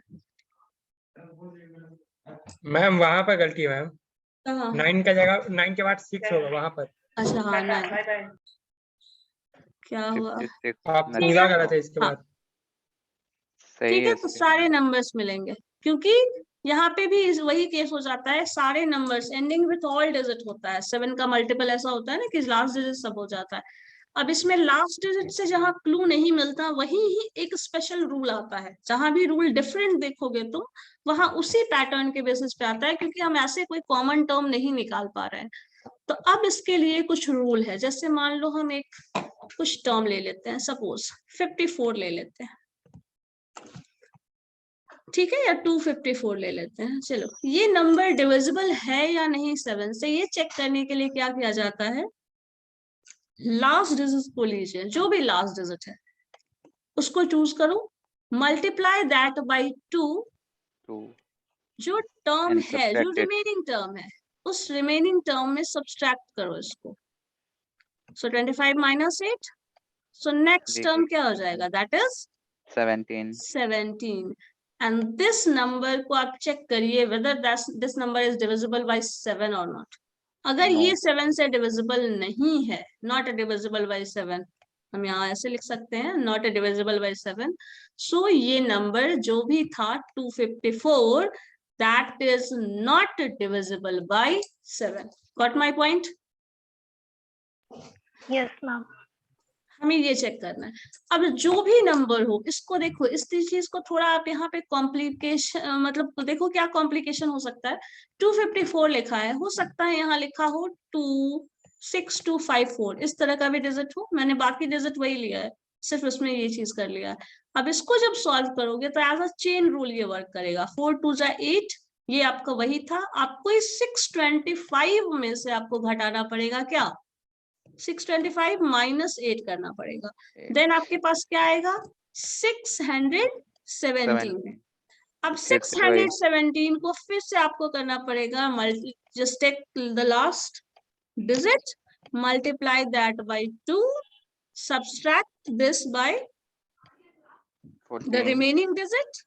मैम वहाँ पर गलती है मैम, कहाँ? 9 का जगह 9 के बाद 6 होगा वहाँ पर। अच्छा हाँ 9 क्या हुआ, 56 आप ठीक पूरा है गलत है इसके हाँ बाद। सही ठीक है, है तो इसके सारे नंबर्स मिलेंगे, क्योंकि यहाँ पे भी वही केस हो जाता है, सारे numbers ending with all digit होता है, 7 का मल्टीपल ऐसा होता है ना कि लास्ट डिजिट सब हो जाता है। अब इसमें लास्ट डिजिट से जहाँ क्लू नहीं मिलता वही ही एक स्पेशल रूल आता है, जहां भी रूल डिफरेंट देखोगे तुम वहां उसी पैटर्न के बेसिस पे आता है, क्योंकि हम ऐसे कोई कॉमन टर्म नहीं निकाल पा रहे हैं। तो अब इसके लिए कुछ रूल है, जैसे मान लो हम एक कुछ टर्म ले लेते हैं, सपोज 54 ले लेते हैं, ठीक है, या 254 ले लेते हैं। चलो ये नंबर डिविजिबल है या नहीं 7 से, ये चेक करने के लिए क्या किया जाता है, लास्ट डिजिट को लीजिए, जो भी लास्ट डिजिट है उसको चूज करो, मल्टीप्लाई दैट बाय 2, 2 जो टर्म and है, जो subtract it. रिमेनिंग टर्म है, उस रिमेनिंग टर्म में सब्सट्रैक्ट करो इसको। सो 25 माइनस 8, सो नेक्स्ट टर्म क्या हो जाएगा, that is 17 17। And this number को आप चेक करिए whether this number is divisible bye 7 और नॉट। अगर No. ये 7 से डिविजिबल नहीं है, नॉट डिविजिबल बाय 7, हम यहाँ ऐसे लिख सकते हैं, नॉट डिविजिबल बाय 7, सो ये नंबर जो भी था 254 that is not divisible bye 7। Got my point? Yes ma'am. हमें ये चेक करना है। अब जो भी नंबर हो इसको देखो, इस चीज को थोड़ा आप यहाँ पे कॉम्प्लिकेशन, मतलब देखो क्या कॉम्प्लिकेशन हो सकता है। 254 लिखा है, हो सकता है यहाँ लिखा हो 26254, इस तरह का भी डिजिट हो, मैंने बाकी डिजिट वही लिया है, सिर्फ उसमें ये चीज कर लिया है। अब इसको जब सॉल्व करोगे तो एज अ चेन रूल ये वर्क करेगा, 4 2 जा 8, ये आपका वही था, आपको इस 625 में से आपको घटाना पड़ेगा, क्या 625 माइनस 8 करना पड़ेगा, देन आपके पास क्या आएगा 617। अब 617 को फिर से आपको करना पड़ेगा multi, just take the last digit, multiply that by 2, subtract this by the 14 remaining digit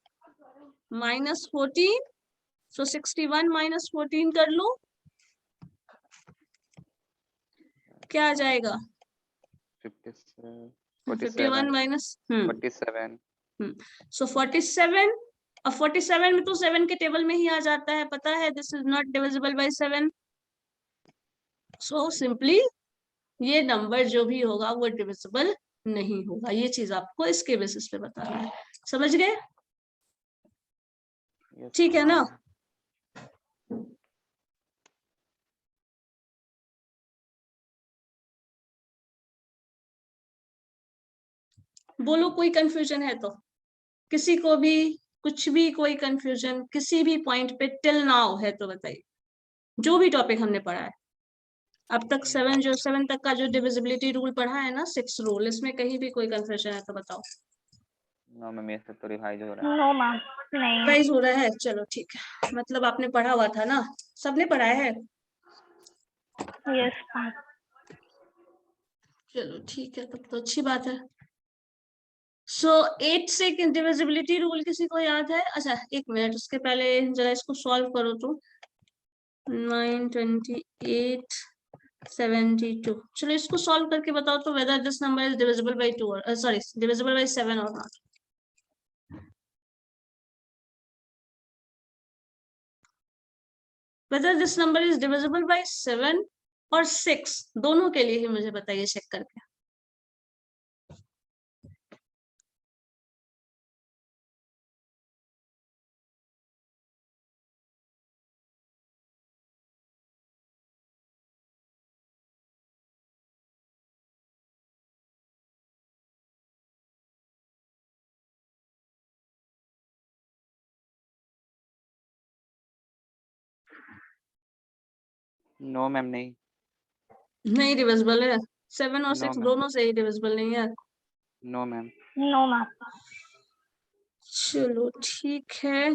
minus 14, so 61 minus 14 कर लो, क्या आ जाएगा 51 माइनस 47 सो 47। अब 47 में तो 7 के टेबल में ही आ जाता है, पता है this is not divisible bye 7, so simply ये नंबर जो भी होगा वो डिविजिबल नहीं होगा। ये चीज आपको इसके बेसिस पे बताना है, समझ गए? Yes. ठीक है ना? बोलो कोई कंफ्यूजन है तो, किसी को भी कुछ भी कोई कंफ्यूजन किसी भी पॉइंट पे टिल नाउ है तो बताइए, जो भी टॉपिक हमने पढ़ा है अब तक, 7 तक का जो डिविजिबिलिटी रूल पढ़ा है ना, 6 रूल, इसमें कहीं भी कोई कंफ्यूजन है तो बताओ। नो मैम, ये सब तो रिवाइज हो रहा है। नो मैम नहीं है। राइज हो रहा है, चलो ठीक है, मतलब आपने पढ़ा हुआ था ना, सबने पढ़ाया है, यस मैम। चलो ठीक है, तब तो अच्छी बात है। सो 8 से डिविजिबिलिटी रूल किसी को याद है? अच्छा एक मिनट, उसके पहले जरा इसको सॉल्व करो तो। 9, 28, 72, चलो इसको सॉल्व करके बताओ तो, whether this number is divisible bye 2 और सॉरी डिविजिबल बाय 7 और not. Whether this number is divisible bye 7 और 6, दोनों के लिए ही मुझे बताइए चेक करके। नो मैम, नहीं। नहीं डिविजिबल है, 7 और नो 6 मैम। दोनों से ही डिविजिबल नहीं है। No ma'am. No ma'am. चलो ठीक है।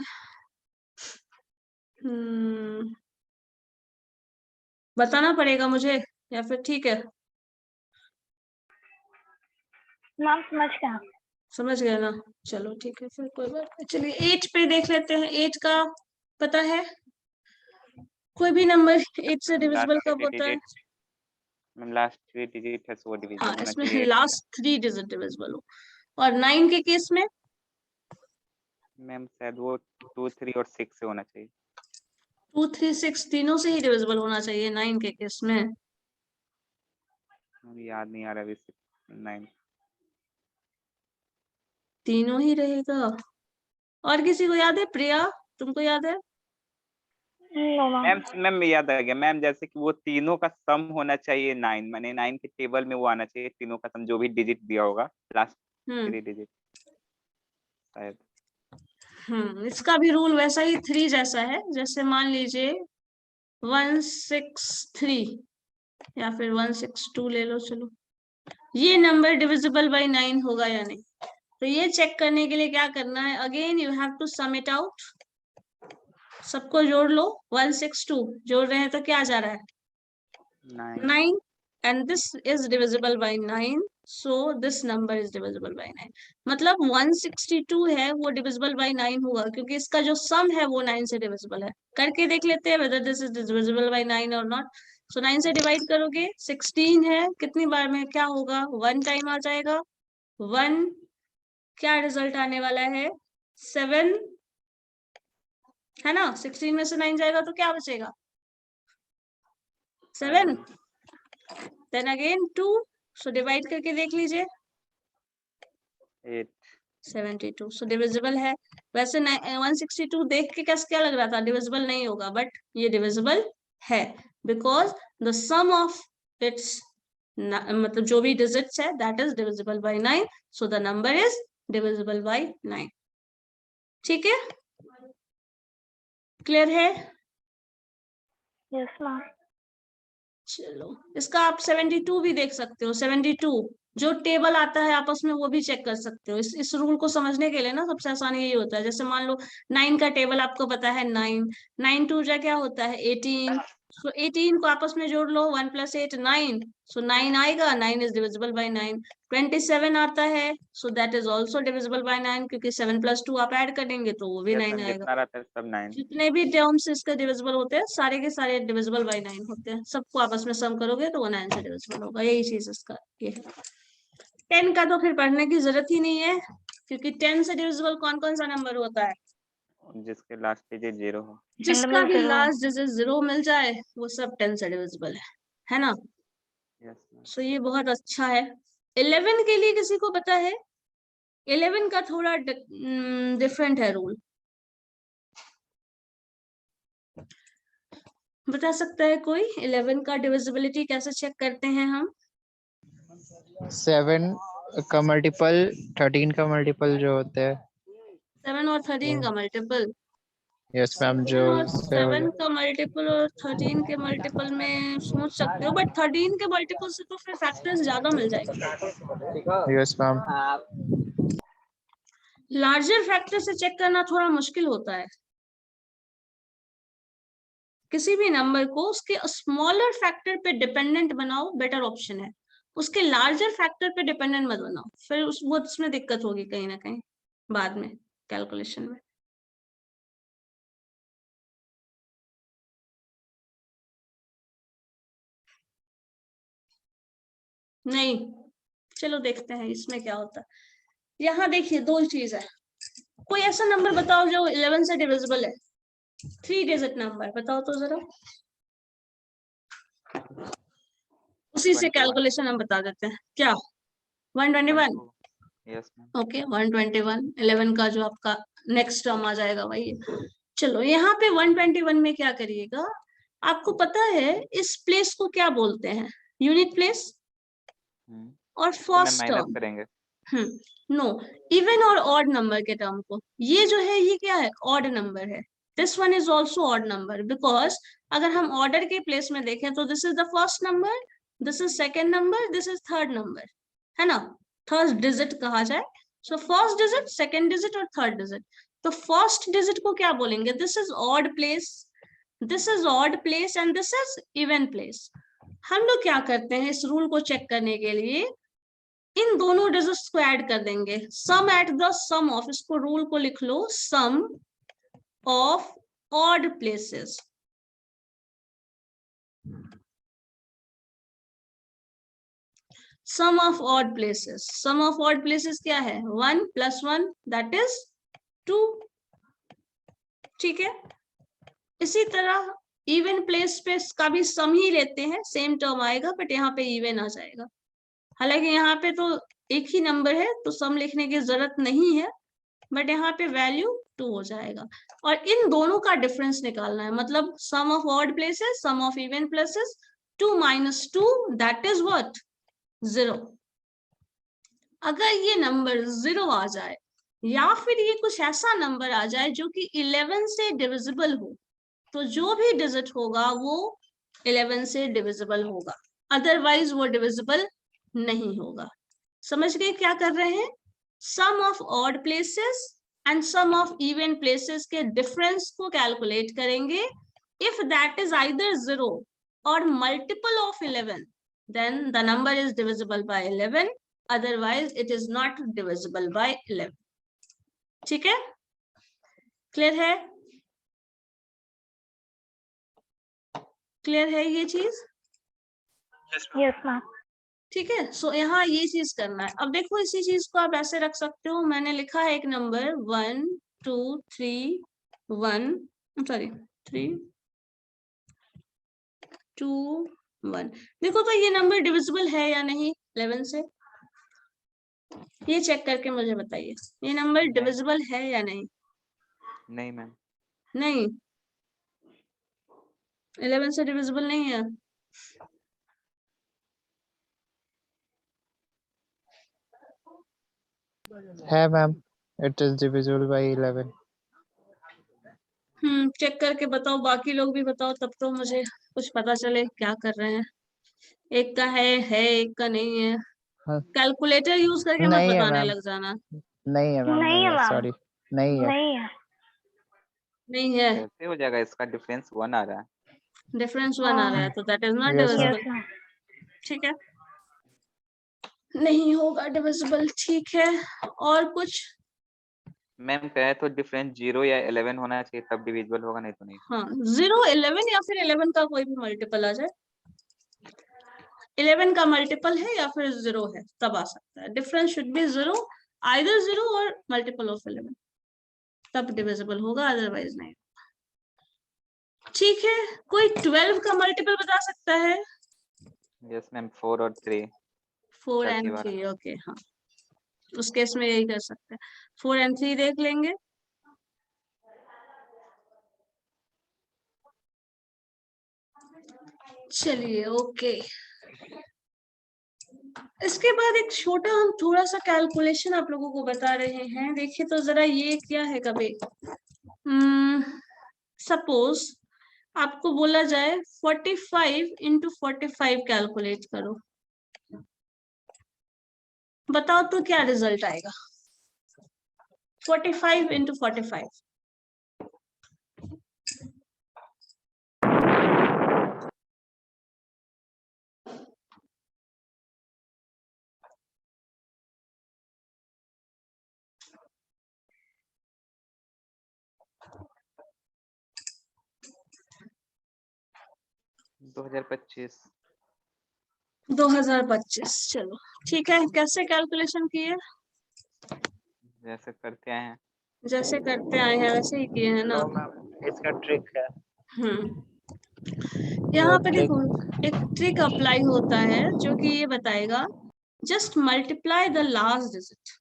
बताना पड़ेगा मुझे या फिर ठीक है? मैम समझ गया। समझ गए ना, चलो ठीक है फिर कोई बात नहीं। चलिए 8 पे देख लेते हैं, 8 का पता है कोई भी नंबर 8 से डिविजिबल कब होता है? मैम लास्ट 3 डिजिट है, सो डिविजिबल हाँ होना इसमें चाहिए 8 से। लास्ट 3 डिजिट डिविजिबल हो। और 9 के केस में मैम शायद वो 2, 3 और 6 से होना चाहिए। 2, 3, 6 तीनों से ही डिविजिबल होना चाहिए 9 के केस में। मुझे याद नहीं आ रहा अभी 9। तीनों ही रहेगा। और किसी को याद है? प्रिया तुमको याद है? No ma'am. मैम याद आ गया मैम, जैसे कि वो तीनों का सम होना चाहिए 9, माने 9 के टेबल में वो आना चाहिए, तीनों का सम जो भी डिजिट दिया होगा लास्ट 3 डिजिट शायद। इसका भी रूल वैसा ही 3 जैसा है, जैसे मान लीजिए 163 या फिर 162 ले लो, चलो ये नंबर डिविजिबल बाय 9 होगा या नहीं, तो ये चेक करने के लिए क्या करना है, again you have to sum it out, सबको जोड़ लो। 162 जोड़ रहे हैं तो क्या जा रहा है? 9 and this is divisible by 9, so this number is divisible by 9, मतलब 162 है वो divisible by 9 होगा क्योंकि इसका जो सम है वो 9 से divisible है। करके देख लेते हैं whether this is divisible by 9 or not। so 9 से डिवाइड करोगे 16 है, कितनी बार में क्या होगा? 1 टाइम आ जाएगा, 1, क्या रिजल्ट आने वाला है? 7 है ना, 16 में से 9 जाएगा तो क्या बचेगा? 7, देन अगेन 2, सो डिवाइड करके देख लीजिए 8। 72, सो डिविजिबल है। वैसे 162 देख के क्या लग रहा था डिविजिबल नहीं होगा, बट ये डिविजिबल है because the sum of its, मतलब जो भी डिजिट्स है that is divisible by 9, so the number is divisible by 9। ठीक है, क्लियर है? Yes ma'am. चलो इसका आप 72 भी देख सकते हो, 72 जो टेबल आता है आपस में वो भी चेक कर सकते हो। इस रूल को समझने के लिए ना सबसे आसान यही होता है, जैसे मान लो 9 का टेबल आपको पता है 9, 9 2 जा क्या होता है 18, सो 18 को आपस में जोड़ लो, 1 + 8 9, सो 9 आएगा, 9 इज डिविजिबल बाय 9। 27 आता है, so that is also divisible by 9 क्योंकि 7 + 2 आप ऐड करेंगे तो वो भी 9 आएगा। जितना रहता है सब 9। जितने भी टर्म्स इसके डिविजिबल होते हैं सारे के सारे डिविजिबल बाय 9 होते हैं, सबको आपस में सम करोगे तो वो 9 से डिविजिबल होगा, यही चीज इसका ये है। 10 का तो फिर पढ़ने की जरूरत ही नहीं है क्योंकि 10 से डिविजिबल कौन कौन सा नंबर होता है? जिसके लास्ट डिजिट 0 हो। जिसका भी 0। लास्ट डिजिट 0 मिल जाए वो सब 10 से डिविजिबल है ना? Yes ma'am. सो ये बहुत अच्छा है। 11 के लिए किसी को पता है? 11 का थोड़ा डिफरेंट है रूल, बता सकता है कोई? 11 का डिविजिबिलिटी कैसे चेक करते हैं हम? 7 का मल्टीपल 13 का मल्टीपल जो होते हैं 7 और 13 का मल्टीपल। यस मैम जो 7 का मल्टीपल और 13 के मल्टीपल में सोच सकते हो, बट 13 के मल्टीपल से तो फिर फैक्टर्स ज्यादा मिल जाएंगे। यस मैम लार्जर फैक्टर से चेक करना थोड़ा मुश्किल होता है। किसी भी नंबर को उसके स्मॉलर फैक्टर पे डिपेंडेंट बनाओ, बेटर ऑप्शन है। उसके लार्जर फैक्टर पे डिपेंडेंट मत बनाओ, फिर वो उसमें दिक्कत होगी कहीं ना कहीं बाद में कैलकुलेशन में। नहीं, चलो देखते हैं इसमें क्या होता है। यहाँ देखिए दो चीज है। कोई ऐसा नंबर बताओ जो 11 से डिविजिबल है, 3 डिजिट नंबर बताओ तो जरा। उसी से कैलकुलेशन हम बता देते हैं। क्या 121? Yes ma'am. ओके 121 11 का जो आपका नेक्स्ट टर्म आ जाएगा वही है। चलो यहाँ पे 121 में क्या करिएगा, आपको पता है इस प्लेस को क्या बोलते हैं? यूनिट प्लेस और फर्स्ट टर्म। करेंगे। नो, इवन और ऑड नंबर के टर्म को। ये जो है ये क्या है? ऑड नंबर है। This one is also odd number, because अगर हम ऑर्डर के प्लेस में देखें तो this is the first number, this is second number, this is third number, है ना? थर्ड डिजिट कहा जाए। So first digit, second digit और थर्ड डिजिट। तो फर्स्ट डिजिट को क्या बोलेंगे? This is odd place, this is odd place and this is even place. हम लोग क्या करते हैं इस रूल को चेक करने के लिए, इन दोनों डिजिट्स को ऐड कर देंगे। Sum at the sum of, इसको रूल को लिख लो, sum of odd places. Sum of odd places, sum of odd places क्या है? 1 + 1 दैट इज 2। ठीक है, इसी तरह इवन प्लेस पे का भी सम ही लेते हैं, सेम टर्म आएगा, बट यहाँ पे इवन आ जाएगा। हालांकि यहाँ पे तो एक ही नंबर है तो सम लिखने की जरूरत नहीं है, बट यहाँ पे वैल्यू 2 हो जाएगा। और इन दोनों का डिफरेंस निकालना है, मतलब sum of odd places, sum of even places, 2 - 2 that is what? 0। अगर ये नंबर 0 आ जाए या फिर ये कुछ ऐसा नंबर आ जाए जो कि 11 से डिविजिबल हो, तो जो भी डिजिट होगा वो 11 से डिविजिबल होगा, अदरवाइज वो डिविजिबल नहीं होगा। समझ गए क्या कर रहे हैं? Sum of odd places and sum of even places के डिफरेंस को कैलकुलेट करेंगे। इफ दैट इज आइदर 0 और multiple of 11, then the number is divisible by 11, otherwise it is not divisible by 11। ठीक है, क्लियर है? क्लियर है ये चीज? Yes ma'am. ठीक है, सो यहाँ ये चीज करना है। अब देखो इसी चीज को आप ऐसे रख सकते हो, मैंने लिखा है एक नंबर 1 2 3 1 सॉरी 3 2 1। देखो तो ये नंबर डिविजिबल है या नहीं 11 से? ये चेक करके मुझे बताइए, ये नंबर डिविजिबल है या नहीं? नहीं मैम। नहीं, 11 से डिविजिबल नहीं है। है ma'am, it is divisible by 11। Check करके बताओ, बाकी लोग भी बताओ, तब तो मुझे कुछ पता चले क्या कर रहे हैं। एक का है एक का नहीं है। हाँ। कैलकुलेटर यूज करके मत नहीं है बताने मैम, लग जाना। नहीं है मैम, नहीं है मैम, सॉरी, नहीं है। नहीं है। नहीं है, कैसे हो जाएगा? इसका डिफरेंस 1 आ रहा है। डिफरेंस 1 आ रहा है तो that is not Yes, divisible. Yes ma'am. ठीक है, नहीं होगा डिविजिबल। ठीक है, और कुछ? मैम कहे तो डिफरेंस 0 या 11 होना चाहिए तब डिविजिबल होगा, नहीं तो नहीं। हाँ, 0 11 या फिर 11 का कोई भी मल्टीपल आ जाए। 11 का मल्टीपल है या फिर 0 है तब आ सकता है। डिफरेंस शुड बी 0, आइदर 0 और मल्टीपल ऑफ 11, तब डिविजिबल होगा, अदरवाइज नहीं। ठीक है, कोई 12 का मल्टीपल बता सकता है? यस मैम, 4 और 3। 4 and 3, ओके। हाँ, उस केस में यही कर सकते हैं, 4 and 3 देख लेंगे। चलिए, ओके। इसके बाद एक छोटा हम थोड़ा सा कैलकुलेशन आप लोगों को बता रहे हैं। देखिए तो जरा ये क्या है, कभी सपोज आपको बोला जाए 45 इंटू 45 कैलकुलेट करो, बताओ तो क्या रिजल्ट आएगा? 45 इंटू 45 2025। 2025। चलो ठीक है, कैसे कैलकुलेशन किए? जैसे करते हैं, जैसे करते आए हैं वैसे ही किए हैं ना। नो मैम, इसका ट्रिक है। यहाँ वो पे ट्रिक देखो एक ट्रिक अप्लाई होता है जो कि ये बताएगा, just multiply the last digit.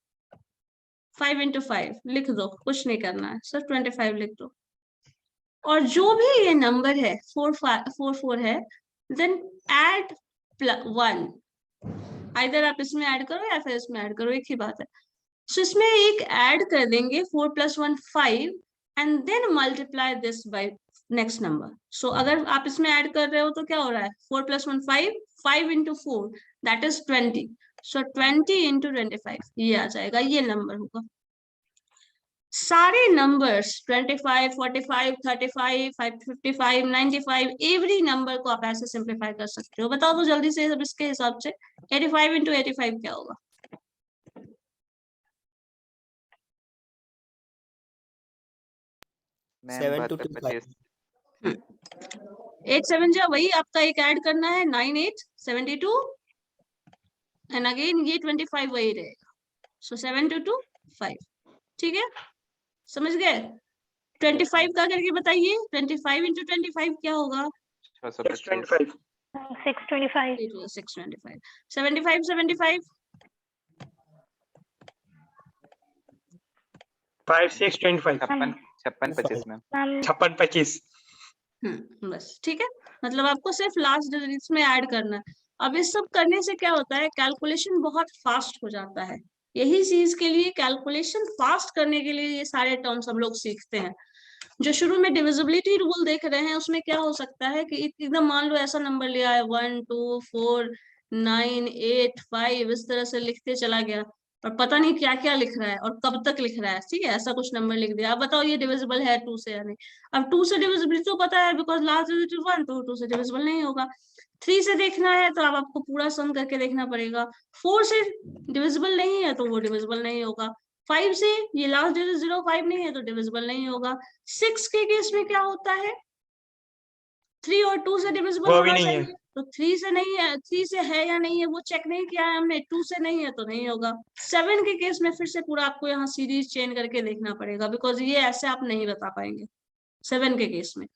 5 into 5 लिख दो, कुछ नहीं करना है, सिर्फ 25 लिख दो। और जो भी ये नंबर है 4 है, देन एड 1। आइदर आप इसमें ऐड करो या फिर इसमें ऐड करो, एक ही बात है। सो इसमें एक ऐड कर देंगे 4 + 1 5 and then multiply this by next number. So अगर आप इसमें ऐड कर रहे हो तो क्या हो रहा है, 4 + 1 5, 5 into 4 that is 20। So 20 into 25 ये आ जाएगा, ये नंबर होगा। सारे नंबर्स 25, 45, 35, 55, 95 एवरी नंबर को आप ऐसे सिंप्लीफाई कर सकते हो। बताओ तो जल्दी से अब इसके हिसाब से 85 इंटू 85 क्या होगा? 7225। 8 7 जा वही आपका एक ऐड करना है 9 8 72 एंड अगेन ये 25 वही रहेगा। सो 7225। ठीक है, समझ गए? 25 का करके बताइए, 25 इंटू 25 क्या होगा? 625। 625. 625। 75 75 5 6 25 56 25 में। 56 25। बस ठीक है, मतलब आपको सिर्फ लास्ट डिजिट्स में ऐड करना है। अब इस सब करने से क्या होता है, कैलकुलेशन बहुत फास्ट हो जाता है। यही चीज के लिए, कैलकुलेशन फास्ट करने के लिए ये सारे टर्म्स हम लोग सीखते हैं। जो शुरू में डिविजिबिलिटी रूल देख रहे हैं उसमें क्या हो सकता है कि एकदम मान लो ऐसा नंबर लिया है 1 2 4 9 8 5 इस तरह से लिखते चला गया और पता नहीं क्या क्या लिख रहा है और कब तक लिख रहा है। ठीक है, ऐसा कुछ नंबर लिख दिया, अब बताओ ये डिविजिबल है 2 से या नहीं? अब 2 से डिविजिबिलिटी तो पता है बिकॉज लास्ट डिजिट इज 1, तो 2 से डिविजिबल नहीं होगा। 3 से देखना है तो अब आपको पूरा सम करके देखना पड़ेगा। 4 से डिविजिबल नहीं है तो वो डिविजिबल नहीं होगा। 5 से ये लास्ट डिजिट 05 नहीं है तो डिविजिबल नहीं होगा। 6 के केस में क्या होता है, 3 और 2 से डिविजिबल वो भी होना नहीं है। चाहिए, तो 3 से नहीं है, 3 से है या नहीं है वो चेक नहीं किया है हमने, 2 से नहीं है तो नहीं होगा। 7 के केस में फिर से पूरा आपको यहाँ सीरीज चेंज करके देखना पड़ेगा बिकॉज ये ऐसे आप नहीं बता पाएंगे 7 के केस में।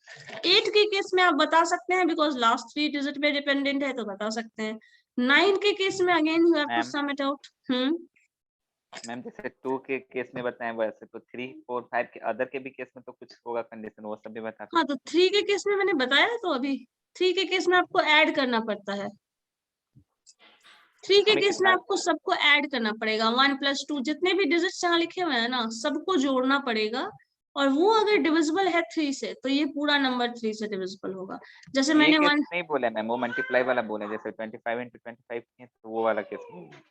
8 के केस में आप बता सकते हैं बिकॉज लास्ट 3 डिजिट पे डिपेंडेंट है तो बता सकते हैं। 9 के केस में again you have to sum it out. Ma'am जैसे 2 के केस में बताएं वैसे तो 3 4 5 के अदर के भी केस में तो कुछ होगा कंडीशन, वो सब भी बता। हाँ तो 3 के केस में मैंने बताया तो अभी 3 के केस में आपको ऐड करना पड़ता है। 3 के केस में आपको सबको ऐड करना पड़ेगा, 1 + 2 जितने भी डिजिट्स यहाँ लिखे हुए हैं ना सबको जोड़ना पड़ेगा। और वो अगर डिविजिबल है 3 से तो ये पूरा नंबर 3 से डिविजिबल होगा। जैसे मैंने केस 1 नहीं बोला मैम, वो मल्टीप्लाई वाला बोला, जैसे 25 इंटू 25 है तो वो वाला केस।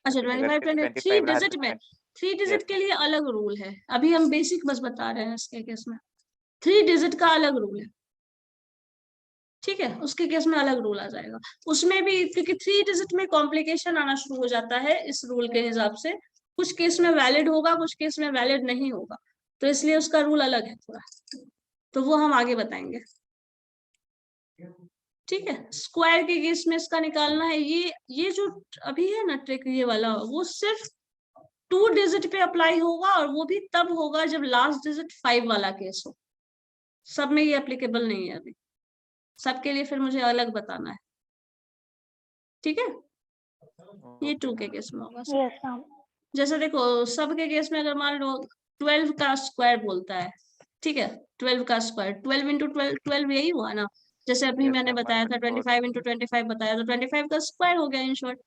अच्छा 25 3 डिजिट में, 3 डिजिट के लिए अलग रूल है, अभी हम बेसिक बस बता रहे हैं इसके केस में। 3 डिजिट का अलग रूल है, ठीक है, उसके केस में अलग रूल आ जाएगा। उसमें भी क्योंकि 3 डिजिट में कॉम्प्लिकेशन आना शुरू हो जाता है इस रूल के हिसाब से, कुछ केस में वैलिड होगा कुछ केस में वैलिड नहीं होगा, तो इसलिए उसका रूल अलग है थोड़ा, तो वो हम आगे बताएंगे। ठीक है, स्क्वायर के केस में इसका निकालना है, ये जो अभी है ना ट्रिक ये वाला, वो सिर्फ 2 डिजिट पे अप्लाई होगा और वो भी तब होगा जब लास्ट डिजिट 5 वाला केस हो। सब में ये एप्लीकेबल नहीं है अभी, सबके लिए फिर मुझे अलग बताना है। ठीक है, ये 2 के केस में होगा। Yes, ma'am. जैसे देखो सब के केस में अगर मान लो 12 का स्क्वायर बोलता है, ठीक है, 12 का स्क्वायर 12 इंटू 12 यही हुआ ना। जैसे अभी मैंने बताया था 25 इंटू 25 बताया तो 25 का स्क्वायर हो गया इन शॉर्ट।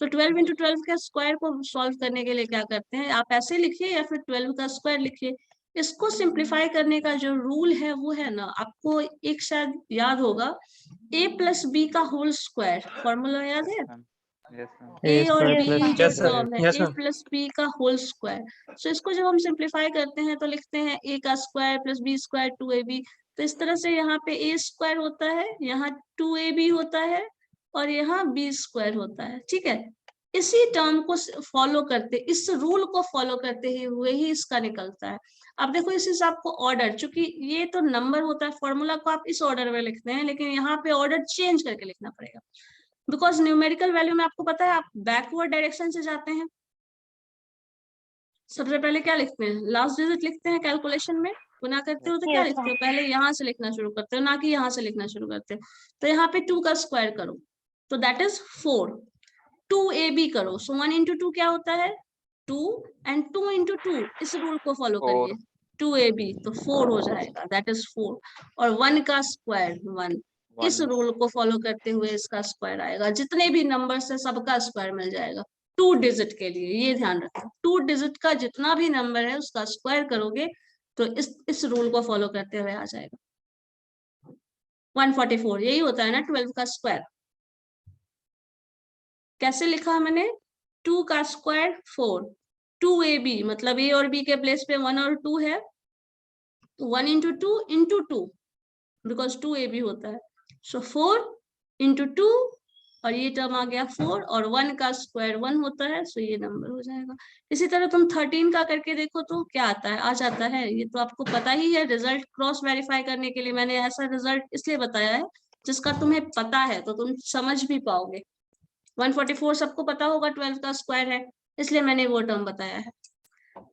तो 12 इंटू 12 के स्क्वायर को सॉल्व करने के लिए क्या करते हैं, आप ऐसे लिखिए या फिर 12 का स्क्वायर लिखिए। इसको सिंप्लीफाई करने का जो रूल है वो है ना, आपको एक शायद याद होगा, a प्लस बी का होल स्क्वायर, फॉर्मूला याद है? a और square b plus जो Yes, sir. टर्म है, Yes, a ma'am. Plus b का होल स्क्वायर। सो इसको जब हम सिंप्लीफाई करते हैं तो लिखते हैं a का square plus b square 2ab। तो इस तरह से यहाँ पे a स्क्वायर होता है, यहाँ 2ab होता है और यहाँ b स्क्वायर होता है, ठीक है। इसी टर्म को फॉलो करते, इस रूल को फॉलो करते हुए ही इसका निकलता है। अब देखो इस हिसाब को ऑर्डर, चूंकि ये तो नंबर होता है, फॉर्मूला को आप इस ऑर्डर में लिखते हैं, लेकिन यहाँ पे ऑर्डर चेंज करके लिखना पड़ेगा, बिकॉज न्यूमेरिकल वैल्यू में आपको पता है आप बैकवर्ड डायरेक्शन से जाते हैं। सबसे पहले क्या लिखते हैं, लास्ट डिजिट लिखते हैं, कैलकुलेशन में गुना करते हो तो क्या Yes, लिखते हो, ma'am. पहले यहाँ से लिखना शुरू करते हो, ना कि यहाँ से लिखना शुरू करते हो। तो यहाँ पे 2 का स्क्वायर करो तो दैट इज 4, 2ab करो, सो 1 इंटू 2 क्या होता है 2, एंड 2 इंटू 2 इस रूल को फॉलो करिए, 2ab तो 4 हो जाएगा, दैट इज 4। और 1 का स्क्वायर 1, इस रूल को फॉलो करते हुए इसका स्क्वायर आएगा, जितने भी नंबर्स है सबका स्क्वायर मिल जाएगा 2 डिजिट के लिए, ये ध्यान रखो 2 डिजिट का जितना भी नंबर है उसका स्क्वायर करोगे तो इस रूल को फॉलो करते हुए आ जाएगा 144। यही होता है ना 12 का स्क्वायर। कैसे लिखा मैंने, 2 का स्क्वायर 4, 2ab मतलब a और b के प्लेस पे 1 और 2 है, 1 इंटू 2 इंटू 2 बिकॉज 2ab होता है, सो 4 इंटू 2 और ये टर्म आ गया 4 और 1 का स्क्वायर 1 होता है, सो ये नंबर हो जाएगा। इसी तरह तुम 13 का करके देखो तो क्या आता है, आ जाता है, ये तो आपको पता ही है। रिजल्ट क्रॉस वेरीफाई करने के लिए मैंने ऐसा रिजल्ट इसलिए बताया है जिसका तुम्हें पता है तो तुम समझ भी पाओगे। 144 सबको पता होगा 12 का स्क्वायर है, इसलिए मैंने वो टर्म बताया है।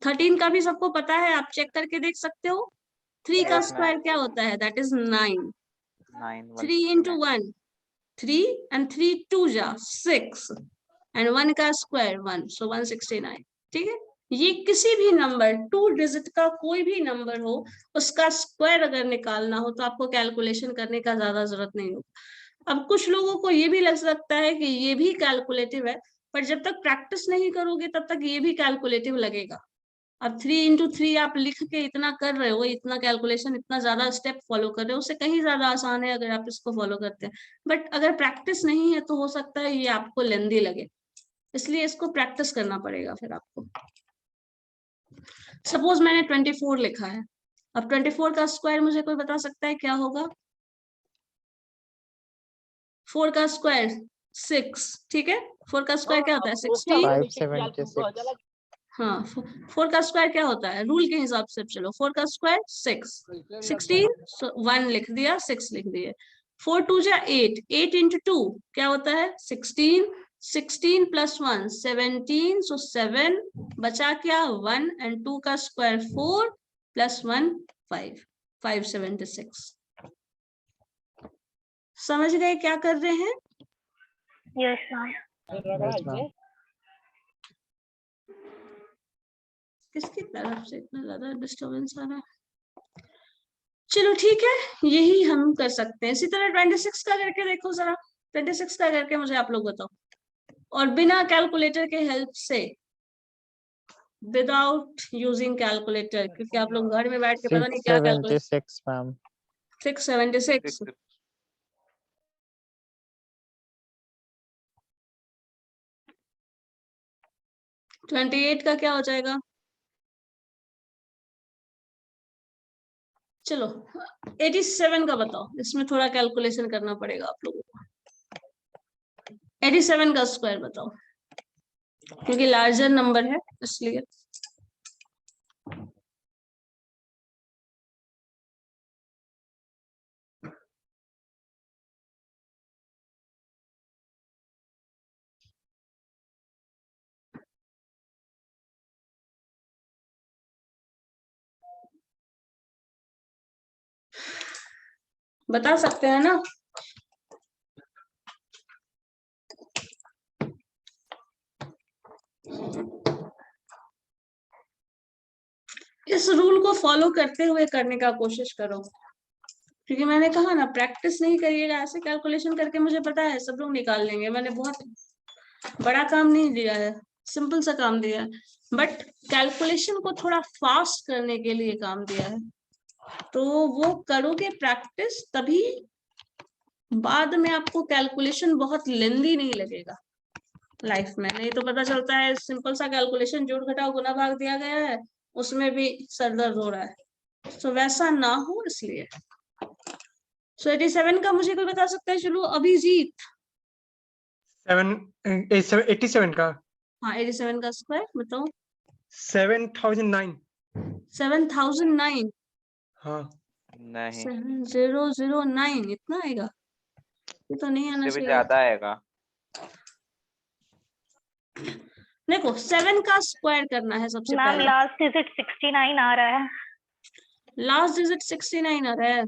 13 का भी सबको पता है, आप चेक करके देख सकते हो। 3 का स्क्वायर क्या होता है, दैट इज 9, 3 इंटू 1 3 and 3 2 जा 6 and 1 का स्क्वायर 1, सो 169, ठीक है। ये किसी भी नंबर 2 डिजिट का कोई भी नंबर हो उसका स्क्वायर अगर निकालना हो तो आपको कैलकुलेशन करने का ज्यादा जरूरत नहीं होगा। अब कुछ लोगों को ये भी लग सकता है कि ये भी कैलकुलेटिव है, पर जब तक प्रैक्टिस नहीं करोगे तब तक ये भी कैलकुलेटिव लगेगा। अब 3 इंटू 3 आप लिख के इतना कर रहे हो, इतना कैलकुलेशन, इतना ज्यादा स्टेप फॉलो कर रहे हो, उससे कहीं ज्यादा आसान है अगर आप इसको फॉलो करते हैं। बट अगर प्रैक्टिस नहीं है तो हो सकता है ये आपको लेंदी लगे, इसलिए इसको प्रैक्टिस करना पड़ेगा फिर आपको। सपोज मैंने 24 लिखा है, अब 24 का स्क्वायर मुझे कोई बता सकता है क्या होगा, 4 का स्क्वायर 6, ठीक है। 4 का स्क्वायर क्या होता है 16, 576 हाँ 4 का स्क्वायर क्या होता है रूल के हिसाब से, चलो 4 का स्क्वायर 6, 16 1 लिख दिया 6 लिख दिए, 4 2 जा 8, 8 इंटू 2 क्या होता है 16, 16 प्लस 1 17, सो 7 बचा क्या 1 एंड 2 का स्क्वायर 4 प्लस 1 5, 576। समझ गए क्या कर रहे हैं? Yes, ma'am. Yes, ma'am. किसकी तरफ से इतना ज्यादा डिस्टर्बेंस आ रहा है? चलो ठीक है, यही हम कर सकते हैं। इसी तरह 26 का करके देखो जरा, 26 का करके मुझे आप लोग बताओ, और बिना कैलकुलेटर के हेल्प से, विदाउट यूजिंग कैलकुलेटर, क्योंकि आप लोग घर में बैठ के पता नहीं क्या कैलकुलेट। 676 मैम। 676 28 का क्या हो जाएगा, चलो 87 का बताओ, इसमें थोड़ा कैलकुलेशन करना पड़ेगा आप लोगों को। 87 का स्क्वायर बताओ, क्योंकि लार्जर नंबर है इसलिए। बता सकते हैं ना? इस रूल को फॉलो करते हुए करने का कोशिश करो, क्योंकि मैंने कहा ना प्रैक्टिस नहीं करिएगा, ऐसे कैलकुलेशन करके मुझे पता है सब लोग निकाल लेंगे। मैंने बहुत बड़ा काम नहीं दिया है, सिंपल सा काम दिया है, बट कैलकुलेशन को थोड़ा फास्ट करने के लिए काम दिया है। तो वो करोगे प्रैक्टिस, तभी बाद में आपको कैलकुलेशन बहुत लेंदी नहीं लगेगा लाइफ में। नहीं तो पता चलता है सिंपल सा कैलकुलेशन, जोड़ घटाव गुना भाग दिया गया है, उसमें भी सर दर्द हो रहा है। तो वैसा ना हो इसलिए। सो 87 का मुझे कोई बता सकता है? चलो अभिजीत। 87 का हाँ 87 का स्क्वायर बताओ। 7009। 7009। हाँ नहीं, 7009 इतना आएगा? ये तो नहीं आना इससे भी चाहिए। ज्यादा आएगा। देखो 7 का स्क्वायर करना है सबसे मैम पहले। लास्ट डिजिट 69 आ रहा है। लास्ट डिजिट 69 आ रहा है।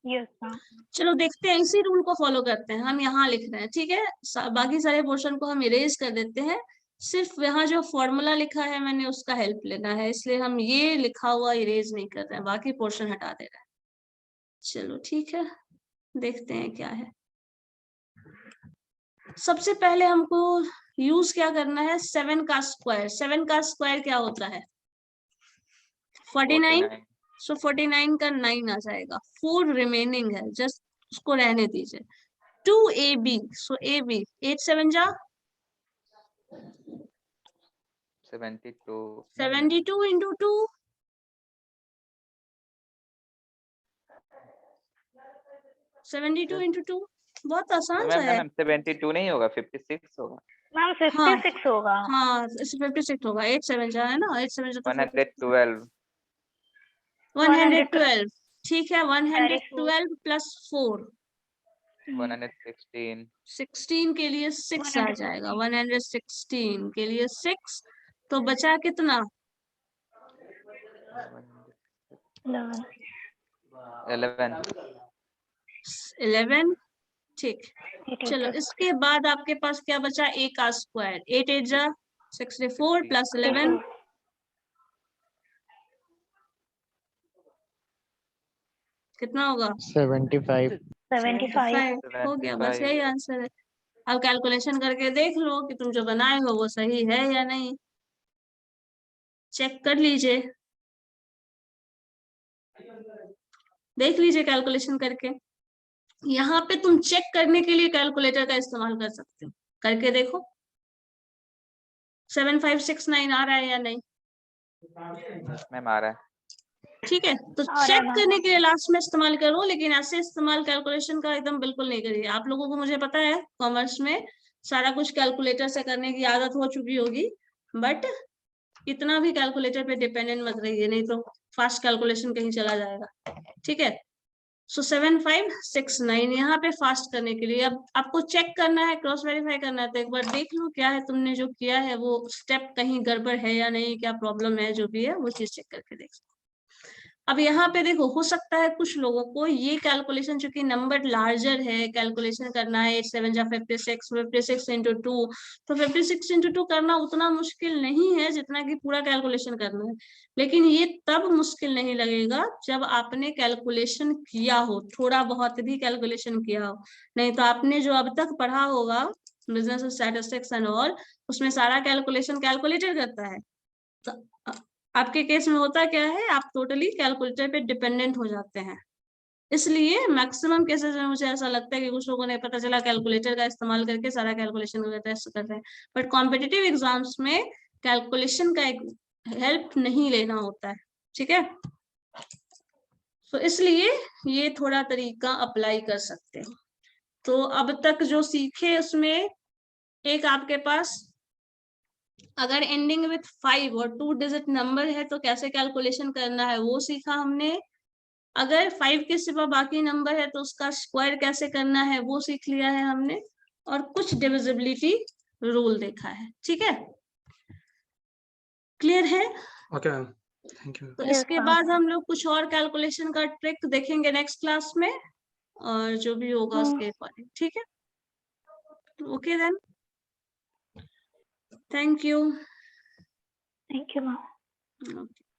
Yes ma'am. चलो देखते हैं, इसी रूल को फॉलो करते हैं। हम यहाँ लिख रहे हैं, ठीक है। बाकी सारे पोर्शन को हम इरेज कर देते हैं, सिर्फ यहाँ जो फॉर्मूला लिखा है मैंने उसका हेल्प लेना है, इसलिए हम ये लिखा हुआ इरेज नहीं कर रहे हैं, बाकी पोर्शन हटा दे रहे हैं। चलो ठीक है, देखते हैं क्या है। सबसे पहले हमको यूज क्या करना है? 7 का स्क्वायर। 7 का स्क्वायर क्या होता है? 49। 49। सो 49 का 9 आ जाएगा। 4 रिमेनिंग है, जस्ट उसको रहने दीजिए। 2ab, सो ab 8 7 जा 72। 72 into 2 72 into 2 बहुत आसान सा है। मैम 72 नहीं होगा, 56 होगा। मैम हाँ 56 होगा। हाँ 56 होगा। 8 7 जा है ना, 8 7 जा तो 112। 112। ठीक है, Carry 112 प्लस 4 116। 16 के लिए 6 आ जाएगा। 116 के लिए 6, तो बचा कितना? 11। 11। ठीक, चलो इसके बाद आपके पास क्या बचा? a का स्क्वायर। 8 8 जा 64 प्लस 11 कितना होगा? 75. 75। हो गया, बस यही आंसर है। अब कैलकुलेशन करके देख लो कि तुम जो बनाए हो वो सही है या नहीं, चेक कर लीजिए, देख लीजिए कैलकुलेशन करके। यहाँ पे तुम चेक करने के लिए कैलकुलेटर का इस्तेमाल कर सकते हो, करके देखो 7569 आ रहा है या नहीं। मैम आ रहा है। ठीक है, तो आ रहा चेक है करने के लिए लास्ट में इस्तेमाल करो, लेकिन ऐसे इस्तेमाल कैलकुलेशन का एकदम बिल्कुल नहीं करिए। आप लोगों को मुझे पता है कॉमर्स में सारा कुछ कैलकुलेटर से करने की आदत हो चुकी होगी, बट इतना भी कैलकुलेटर पे डिपेंडेंट मत रहिए, नहीं तो फास्ट कैलकुलेशन कहीं चला जाएगा। ठीक है, सो 7569 यहाँ पे फास्ट करने के लिए। अब आपको चेक करना है, क्रॉस वेरीफाई करना है, तो एक बार देख लो क्या है तुमने जो किया है वो स्टेप कहीं गड़बड़ है या नहीं, क्या प्रॉब्लम है, जो भी है वो चीज चेक करके देख सकते। अब यहाँ पे देखो, हो सकता है कुछ लोगों को ये कैलकुलेशन, चूंकि नंबर लार्जर है, कैलकुलेशन करना है 8 7 जा 56, 56 into 2, तो 56 into 2 करना उतना मुश्किल नहीं है जितना कि पूरा कैलकुलेशन करना है। लेकिन ये तब मुश्किल नहीं लगेगा जब आपने कैलकुलेशन किया हो, थोड़ा बहुत भी कैलकुलेशन किया हो। नहीं तो आपने जो अब तक पढ़ा होगा बिजनेस स्टैटिस्टिक्स एंड ऑल, उसमें सारा कैलकुलेशन कैलकुलेटर करता है। तो आपके केस में होता क्या है, आप टोटली कैलकुलेटर पे डिपेंडेंट हो जाते हैं। इसलिए मैक्सिमम केसेस में मुझे ऐसा लगता है कि कुछ लोगों ने पता चला कैलकुलेटर का इस्तेमाल करके सारा कैलकुलेशन कर रहे हैं, बट कॉम्पिटिटिव एग्जाम्स में कैलकुलेशन का एक हेल्प नहीं लेना होता है। ठीक है, तो इसलिए ये थोड़ा तरीका अप्लाई कर सकते हो। तो अब तक जो सीखे उसमें एक आपके पास, अगर एंडिंग विथ 5 और 2 डिजिट नंबर है तो कैसे कैलकुलेशन करना है वो सीखा हमने। अगर 5 के सिवा बाकी नंबर है तो उसका स्क्वायर कैसे करना है वो सीख लिया है हमने, और कुछ डिविजिबिलिटी रूल देखा है। ठीक है, क्लियर है? Okay ma'am, thank you. तो Yes, इसके ma'am. बाद हम लोग कुछ और कैलकुलेशन का ट्रिक देखेंगे नेक्स्ट क्लास में, और जो भी होगा उसके अकॉर्डिंग। ठीक है, okay then, thank you. Thank you, ma'am. Okay.